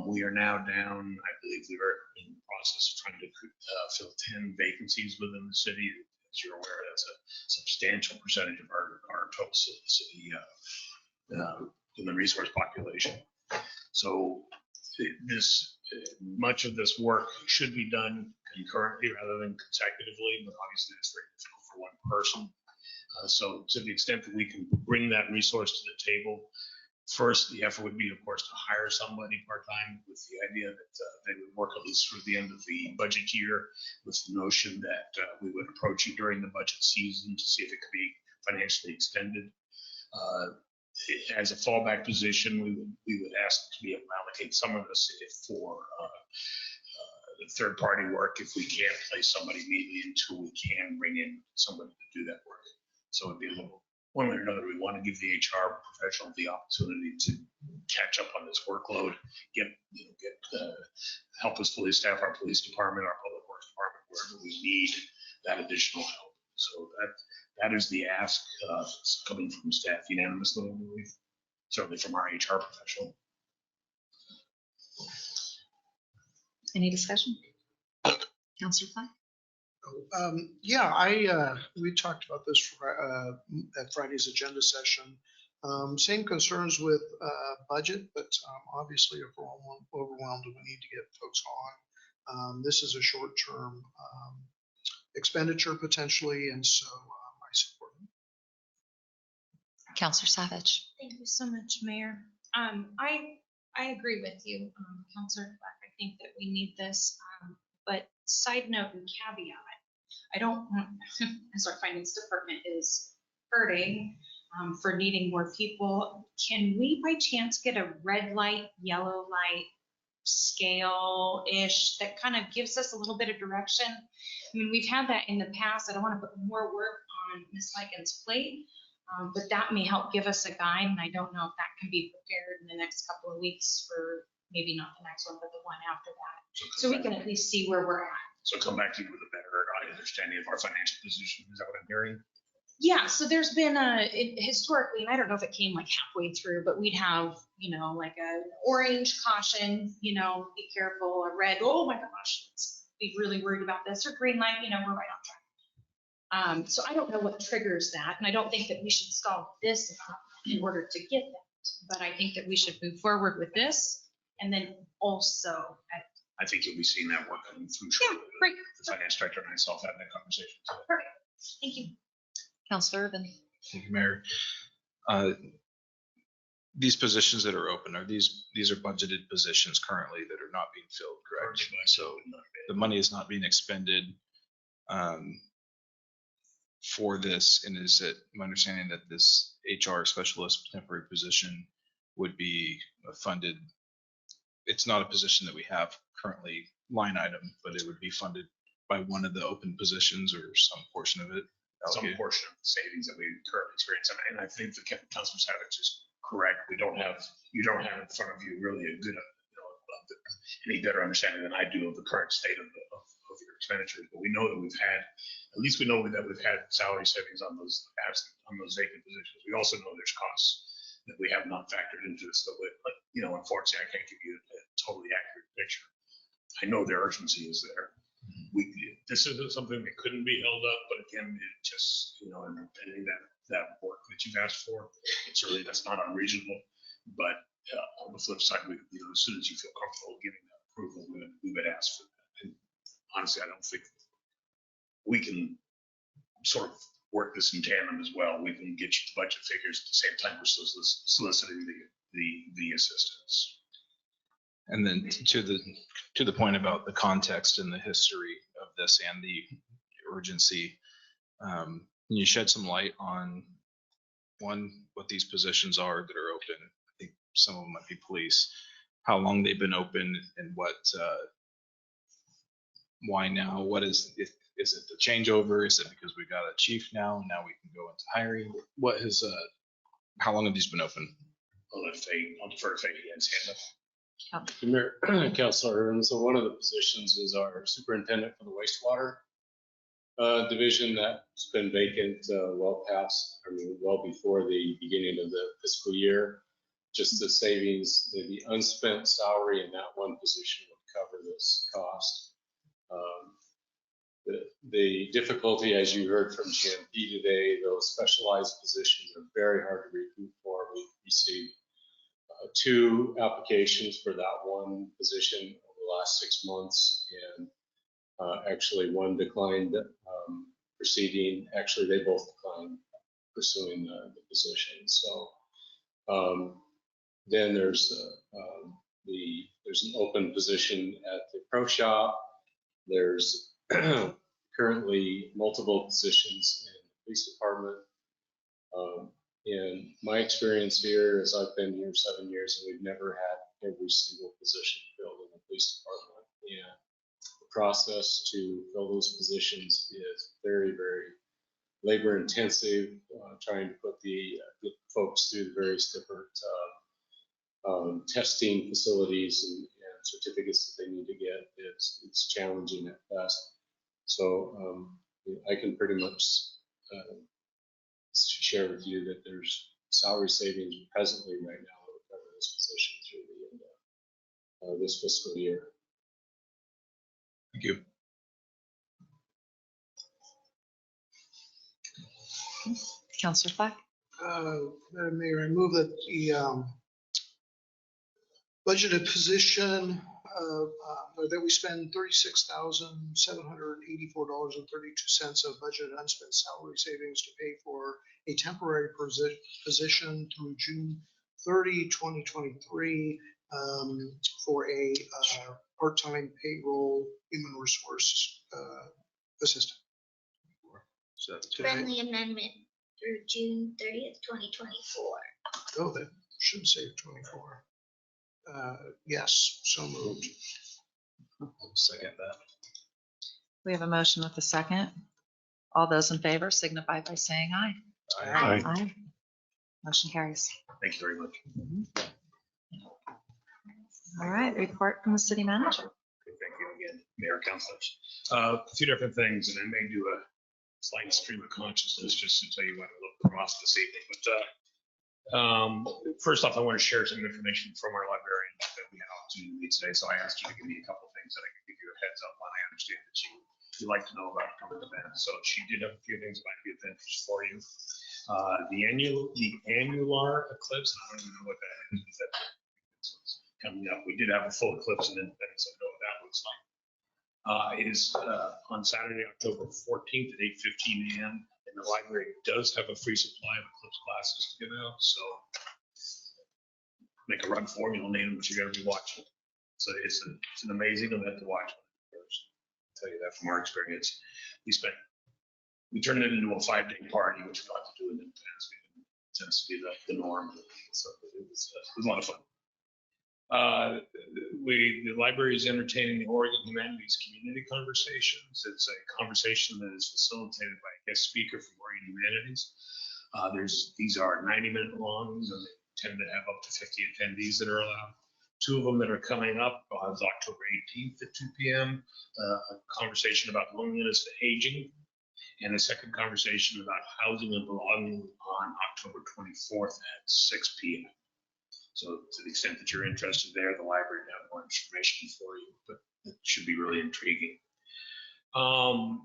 We are now down, I believe we are in the process of trying to fill 10 vacancies within the city. As you're aware, that's a substantial percentage of our total city human resource population. So much of this work should be done concurrently rather than consecutively, but obviously it's very difficult for one person. So to the extent that we can bring that resource to the table, first, the effort would be, of course, to hire somebody part-time with the idea that they would work at least through the end of the budget year, with the notion that we would approach you during the budget season to see if it could be financially extended. As a fallback position, we would ask to be able to allocate some of this for the third-party work if we can't place somebody immediately until we can bring in somebody to do that work. So it'd be a little, one way or another, we want to give the HR professional the opportunity to catch up on this workload, help us fully staff our police department, our public works department, wherever we need that additional help. So that is the ask coming from staff unanimously, I believe, certainly from our HR professional. Any discussion? Councilor Klein? Yeah, we talked about this at Friday's agenda session. Same concerns with budget, but obviously if we're overwhelmed and we need to get folks on. This is a short-term expenditure potentially, and so I support it. Councilor Savage? Thank you so much, Mayor. I agree with you, Councilor Black. I think that we need this, but side note and caveat, I don't want, as our finance department is hurting for needing more people, can we by chance get a red light, yellow light scale-ish that kind of gives us a little bit of direction? I mean, we've had that in the past. I don't want to put more work on Ms. Lycan's plate, but that may help give us a guide, and I don't know if that can be prepared in the next couple of weeks for maybe not the next one, but the one after that. So we can at least see where we're at. So come back to you with a better understanding of our financial position. Is that what I'm hearing? Yeah, so there's been historically, and I don't know if it came like halfway through, but we'd have, like an orange caution, be careful, a red, oh my gosh, let's be really worried about this, or green light, we're right on track. So I don't know what triggers that, and I don't think that we should stall this in order to get that, but I think that we should move forward with this, and then also. I think you'll be seeing that work coming through shortly. Yeah, great. The finance director and myself having that conversation. Perfect. Thank you. Councilor Urban? Thank you, Mayor. These positions that are open, these are budgeted positions currently that are not being filled, correct? So the money is not being expended for this, and is it my understanding that this HR specialist temporary position would be funded? It's not a position that we have currently line item, but it would be funded by one of the open positions or some portion of it. Some portion of the savings that we currently experience. And I think the Councilor Savage is correct. You don't have in front of you really a good, any better understanding than I do of the current state of your expenditures. But we know that at least we know that we've had salary savings on those vacant positions. We also know there's costs that we have not factored into this. So, unfortunately, I can't give you a totally accurate picture. I know the urgency is there. This isn't something that couldn't be held up, but again, it just, in pending that work that you've asked for, that's not unreasonable. But on the flip side, as soon as you feel comfortable giving that approval, we would ask for that. And honestly, I don't think we can sort of work this in tandem as well. We can get you the budget figures at the same time we're soliciting the assistance. And then to the point about the context and the history of this and the urgency, can you shed some light on what these positions are that are open? I think some of them might be police, how long they've been open, and why now? What is it the changeover? Is it because we got a chief now and now we can go into hiring? How long have these been open? I'll defer to Faye. His hand up. Councilor Urban, so one of the positions is our superintendent for the wastewater. division that's been vacant well before the beginning of the fiscal year. Just the savings, the unspent salary in that one position would cover this cost. The difficulty, as you heard from GMP today, those specialized positions are very hard to recruit for. We received 2 applications for that one position over the last 6 months, and actually one declined proceeding. Actually, they both declined pursuing the position. So then there's an open position at the pro shop. There's currently multiple positions in the police department. In my experience here is I've been here 7 years and we've never had every single position filled in the police department. And the process to fill those positions is very, very labor intensive, trying to put the folks through the various different testing facilities and certificates that they need to get. It's challenging at best. So I can pretty much share with you that there's salary savings presently right now that would cover this position through the end of this fiscal year. Thank you. Councillor Fleck. Madam Mayor, I move that the budgeted position that we spend $36,784.32 of budgeted unspent salary savings to pay for a temporary position through June 30, 2023 for a part-time payroll human resource assistant. Friendly amendment through June 30th, 2024. Oh, that should say 24. Yes, so moved. Second that. We have a motion with a second. All those in favor signify by saying aye. Aye. Aye. Motion carries. Thank you very much. All right, report from the city manager. Okay, thank you again, Mayor, councilors. A few different things, and I may do a slight stream of consciousness just to tell you what I looked across this evening. But first off, I want to share some information from our librarian that we had opportunity to meet today. So I asked her to give me a couple of things that I could give you a heads up on. I understand that you'd like to know about the current event. So she did have a few things that might be of interest for you. The annular eclipse, I don't even know what that is. It's coming up. We did have a full eclipse in Independence. I know what that looks like. It is on Saturday, October 14th at 8:15 a.m. And the library does have a free supply of eclipse glasses to give out. So make a run for them. You'll need them, but you're going to be watching. So it's an amazing event to watch. I'll tell you that from our experience. We turned it into a 5-day party, which we got to do in Independence. It tends to be the norm. So it was a lot of fun. The library is entertaining the Oregon Humanities Community Conversations. It's a conversation that is facilitated by a guest speaker from Oregon Humanities. These are 90-minute longs, and they tend to have up to 50 attendees that are allowed. 2 of them that are coming up is October 18th at 2 p.m. A conversation about loneliness and aging, and a second conversation about housing and belonging on October 24th at 6 p.m. So to the extent that you're interested there, the library will have more information for you, but it should be really intriguing. On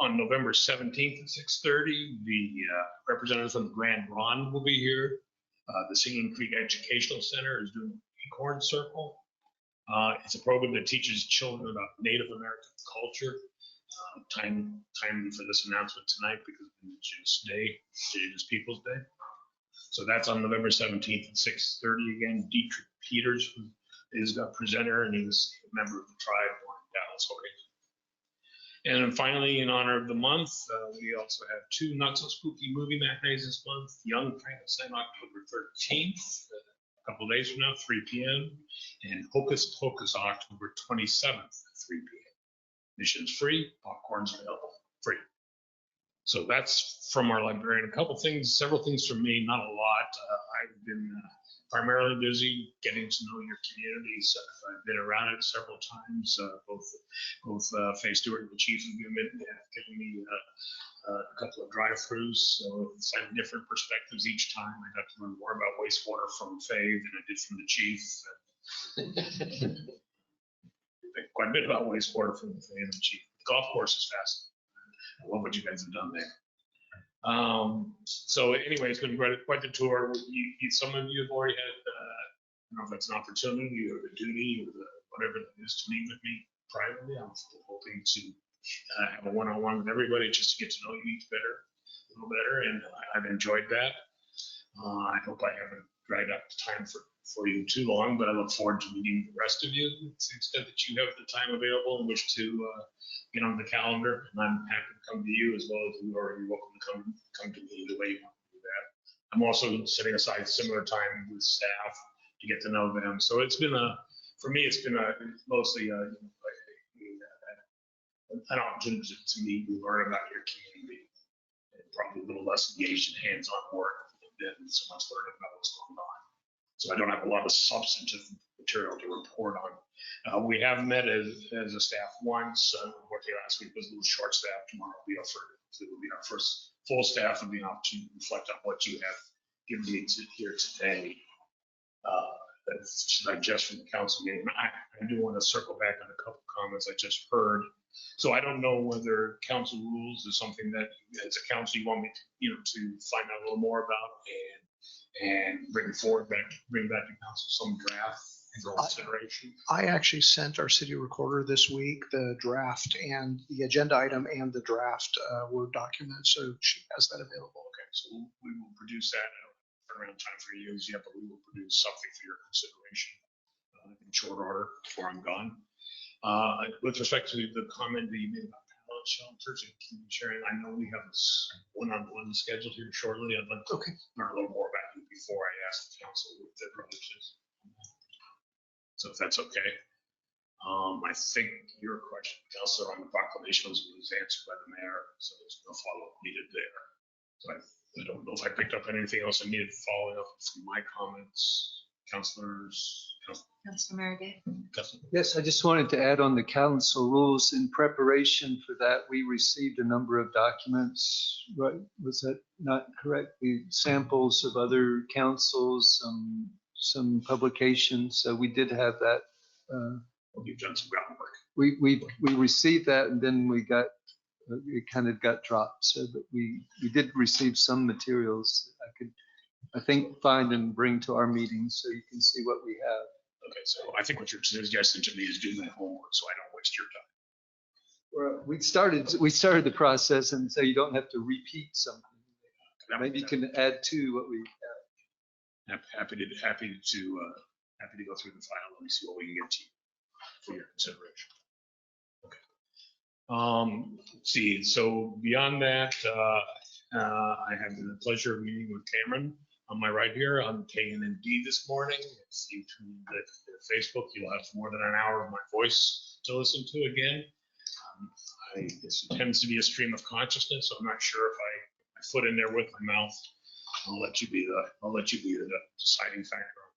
November 17th at 6:30, the representative from the Grand Ronde will be here. The Singing Creek Educational Center is doing Acorn Circle. It's a program that teaches children about Native American culture. Time for this announcement tonight because of Indigenous Peoples Day. So that's on November 17th at 6:30 again. Dietrich Peters is a presenter, and he's a member of the tribe born in Dallas, Oregon. And then finally, in honor of the month, we also have 2 not so spooky movie matinees this month. Young Frankenstein, October 13th, a couple days from now, 3 p.m. And Hocus Pocus, October 27th at 3 p.m. Admission's free, popcorn's available, free. So that's from our librarian. Several things from me, not a lot. I've been primarily busy getting to know your communities. I've been around it several times, both Faye Stewart and the chief have given me a couple of drive-throughs, so it's had different perspectives each time. I got to learn more about wastewater from Faye than I did from the chief. Quite a bit about wastewater from Faye and the chief. The golf course is fascinating. I love what you guys have done there. So anyway, it's been quite the tour. Some of you have already had, I don't know if that's an opportunity or the duty or whatever it is to meet with me privately. I'm hoping to have a one-on-one with everybody just to get to know you each a little better, and I've enjoyed that. I hope I haven't dragged out the time for you too long, but I look forward to meeting the rest of you to the extent that you have the time available and wish to get on the calendar. And I'm happy to come to you as well as you are. You're welcome to come to me the way you want to do that. I'm also setting aside similar time with staff to get to know them. So it's been for me, it's been mostly an opportunity to meet and learn about your community, and probably a little less engaged in hands-on work than so much learning about what's going on. So I don't have a lot of substantive material to report on. We have met as a staff once. Working last week was a little short staff. Tomorrow will be our first full staff and be an opportunity to reflect on what you have given me here today. That's just from the council meeting. I do want to circle back on a couple comments I just heard. So I don't know whether council rules is something that as a council you want me to find out a little more about and bring back to council some draft for consideration. I actually sent our city recorder this week the draft and the agenda item and the draft Word document, so she has that available. Okay, so we will produce that. I don't have around time for you yet, but we will produce something for your consideration in short order before I'm gone. With respect to the comment that you made about pallet shelters and community sharing, I know we have this one-on-one scheduled here shortly. I'd like to learn a little more about you before I ask the council what their approach is. So if that's okay. I think your question, Councilor, on the proclamation was answered by the mayor, so there's no follow-up needed there. So I don't know if I picked up anything else I needed following up from my comments. Councilors? Councilor Meredith. Yes, I just wanted to add on the council rules. In preparation for that, we received a number of documents, right? Was that not correct? The samples of other councils, some publications. So we did have that. You've done some groundwork. We received that, and then we got it kind of got dropped. So that we did receive some materials I think find and bring to our meetings so you can see what we have. Okay, so I think what you're suggesting to me is do my homework so I don't waste your time. Well, we started the process, and so you don't have to repeat something. Maybe you can add to what we have. Happy to go through the file and see what we can get to you for your consideration. Okay. Let's see. So beyond that, I had the pleasure of meeting with Cameron on my right here on KNND this morning. If you tune to Facebook, you'll have more than an hour of my voice to listen to again. This tends to be a stream of consciousness, so I'm not sure if I foot in there with my mouth. I'll let you be the deciding factor on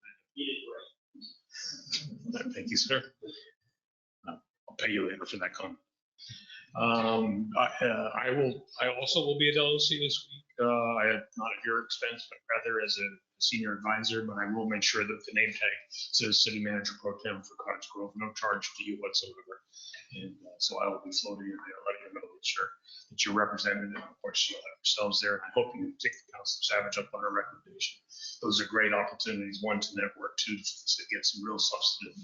that. Thank you, sir. I'll pay you later for that comment. I also will be at LOC this week. Not at your expense, but rather as a senior advisor. But I will make sure that the name tag says City Manager Pro Tem for Cottage Grove, no charge to you whatsoever. And so I will be floating in there, letting you know that you're represented, and of course you'll have yourselves there. And I hope you take the Councilor Savage up on our recommendation. Those are great opportunities, one to network, two to get some real substantive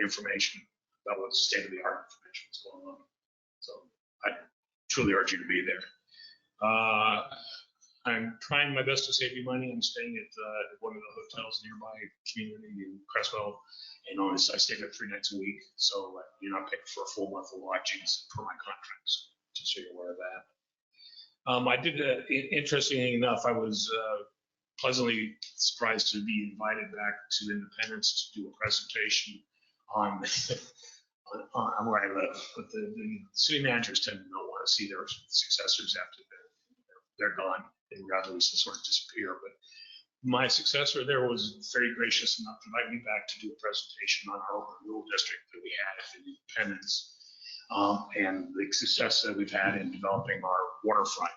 information about what the state of the art information is going on. So I truly urge you to be there. I'm trying my best to save you money. I'm staying at one of the hotels nearby community in Cresswell, and honestly, I stay there 3 nights a week, so you're not paying for a full month of lodgings per my contracts, just so you're aware of that. I did, interestingly enough, I was pleasantly surprised to be invited back to Independence to do a presentation on where I live, but the city managers tend to not want to see their successors after they're gone. They rather just sort of disappear. But My successor there was very gracious enough to invite me back to do a presentation on our urban rural district that we had at Independence, and the success that we've had in developing our waterfront.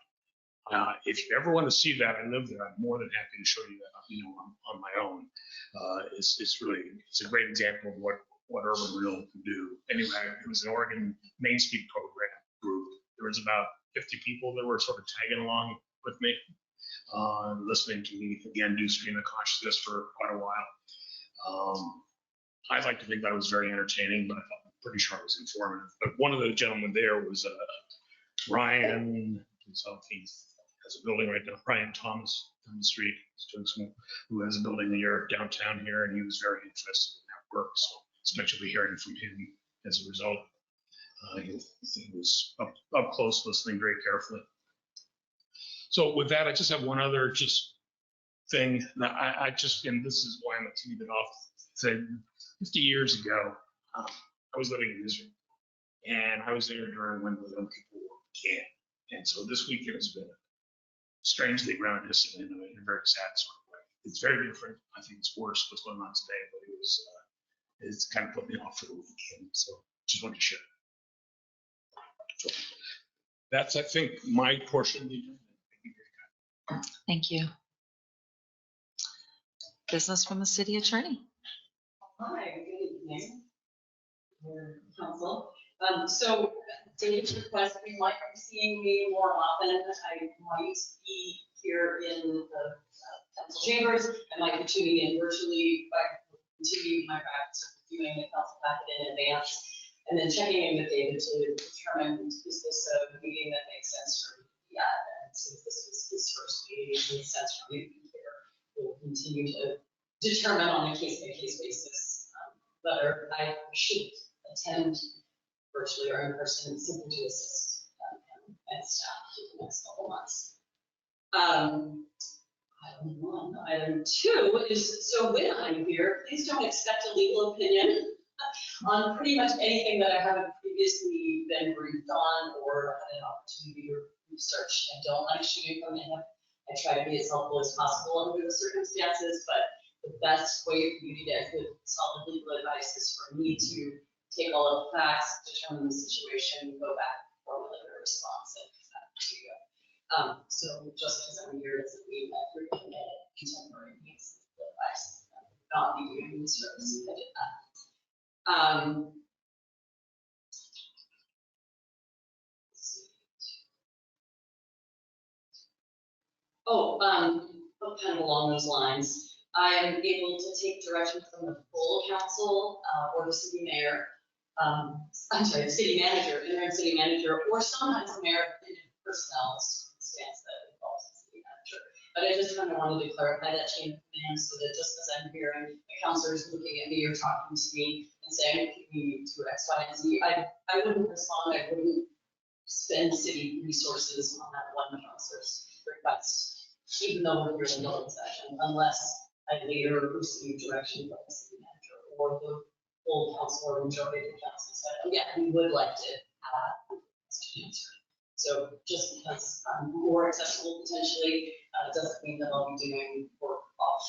If you ever want to see that, I live there. I'm more than happy to show you that, on my own. It's a great example of what urban renewal can do. Anyway, it was an Oregon Main Street program group. There was about 50 people that were sort of tagging along with me, listening to me again do stream of consciousness for quite a while. I'd like to think that was very entertaining, but I'm pretty sure it was informative. But one of the gentlemen there was Ryan. He has a building right now. Ryan Thomas on the street, who has a building here downtown here, and he was very interested in that work. So especially hearing from him as a result. He was up close, listening very carefully. So with that, I just have one other thing. Now, and this is why I'm a teeny bit off. Said 50 years ago, I was living in Israel, and I was there during when the young people began. And so this weekend has been strangely reminiscent in a very sad sort of way. It's very different. I think it's worse what's going on today, but it's kind of put me off for the weekend. So just wanted to share. So that's, I think, my portion of the agenda. Thank you. Business from the city attorney. Hi, good evening, council. So David's request, we might be seeing me more often. I might be here in the council chambers. I might be tuning in virtually, but continue my practice of doing the council packet in advance and then checking in with David to determine, is this a meeting that makes sense for me to be at? And since this was his first meeting, it makes sense for me to be here. We'll continue to determine on a case-by-case basis whether I should attend virtually or in person simply to assist and staff for the next couple months. Item one. Item two is, so when I'm here, please don't expect a legal opinion on pretty much anything that I haven't previously been briefed on or had an opportunity to research. I don't like shooting from the hip. I try to be as helpful as possible under the circumstances, but the best way for you to get good, solid legal advice is for me to take all of the facts, determine the situation, go back, formulate a response, and give that to you. So just because I'm here doesn't mean that you're going to get contemporary legal advice. I would not be doing this service if I did that. Kind of along those lines, I am able to take direction from the full council or the city mayor. I'm sorry, the city manager, interim city manager, or sometimes the mayor in personnel stance that involves the city manager. But I just kind of wanted to clarify that chain of command so that just as I'm hearing the councilors looking at me or talking to me and saying, we do X, Y, and Z, I wouldn't respond. I wouldn't spend city resources on that one councilor's request, even though we're here in the open session, unless I later receive direction from the city manager or the full council or majority of the council said, oh yeah, we would like to have a question answered. So just because I'm more accessible potentially doesn't mean that I'll be doing work off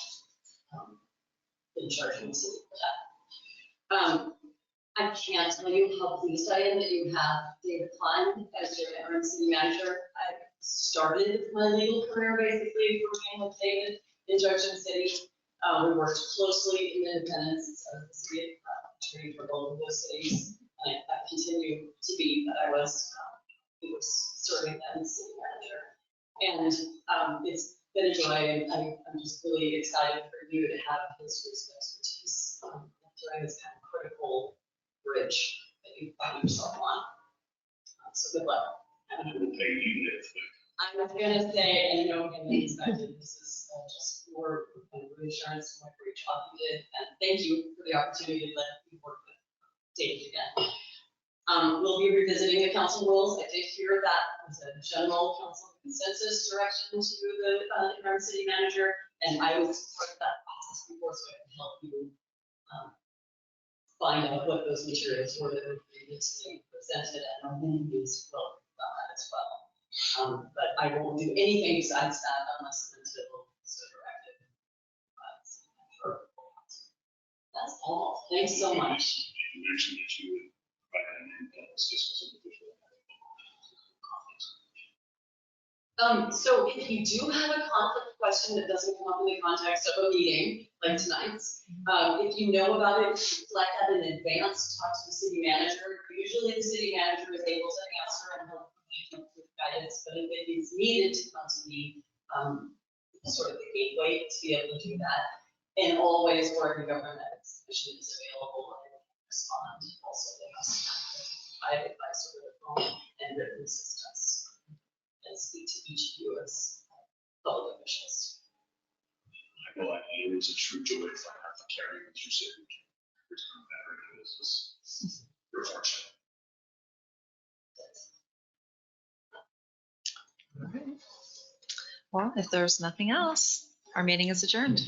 in charging the city for that. I can't tell you how pleased I am that you have David Klein as your interim city manager. I started my legal career basically working with David in Junction City. We worked closely in Independence as the city attorney for both of those cities. And I continue to be, but I was serving then as city manager. And it's been a joy, and I'm just really excited for you to have his expertise during this kind of critical bridge that you find yourself on. So good luck. I was going to say, and no one expected, this is just more reassurance for every job you did. And thank you for the opportunity to let me work with David again. We'll be revisiting the council rules. I did hear that was a general council consensus direction to the interim city manager, and I was part of that process before, so I can help you find out what those materials were that were previously presented, and our menus will on that as well. But I won't do anything besides that unless and until so directed. That's all. Thanks so much. You mentioned that you would provide an assistance of official. So if you do have a conflict question that doesn't come up in the context of a meeting like tonight's, if you know about it, flag that in advance, talk to the city manager. Usually the city manager is able to answer and help you with guidance, but if it is needed to come to me, sort of the gateway to be able to do that. And always where the government commission is available and respond. Also, they must have advice over the phone and written assistance. And speak to each of you as public officials. I feel like it is a true joy if I have to carry with your signature. Return that or business. You're fortunate. Well, if there's nothing else, our meeting is adjourned.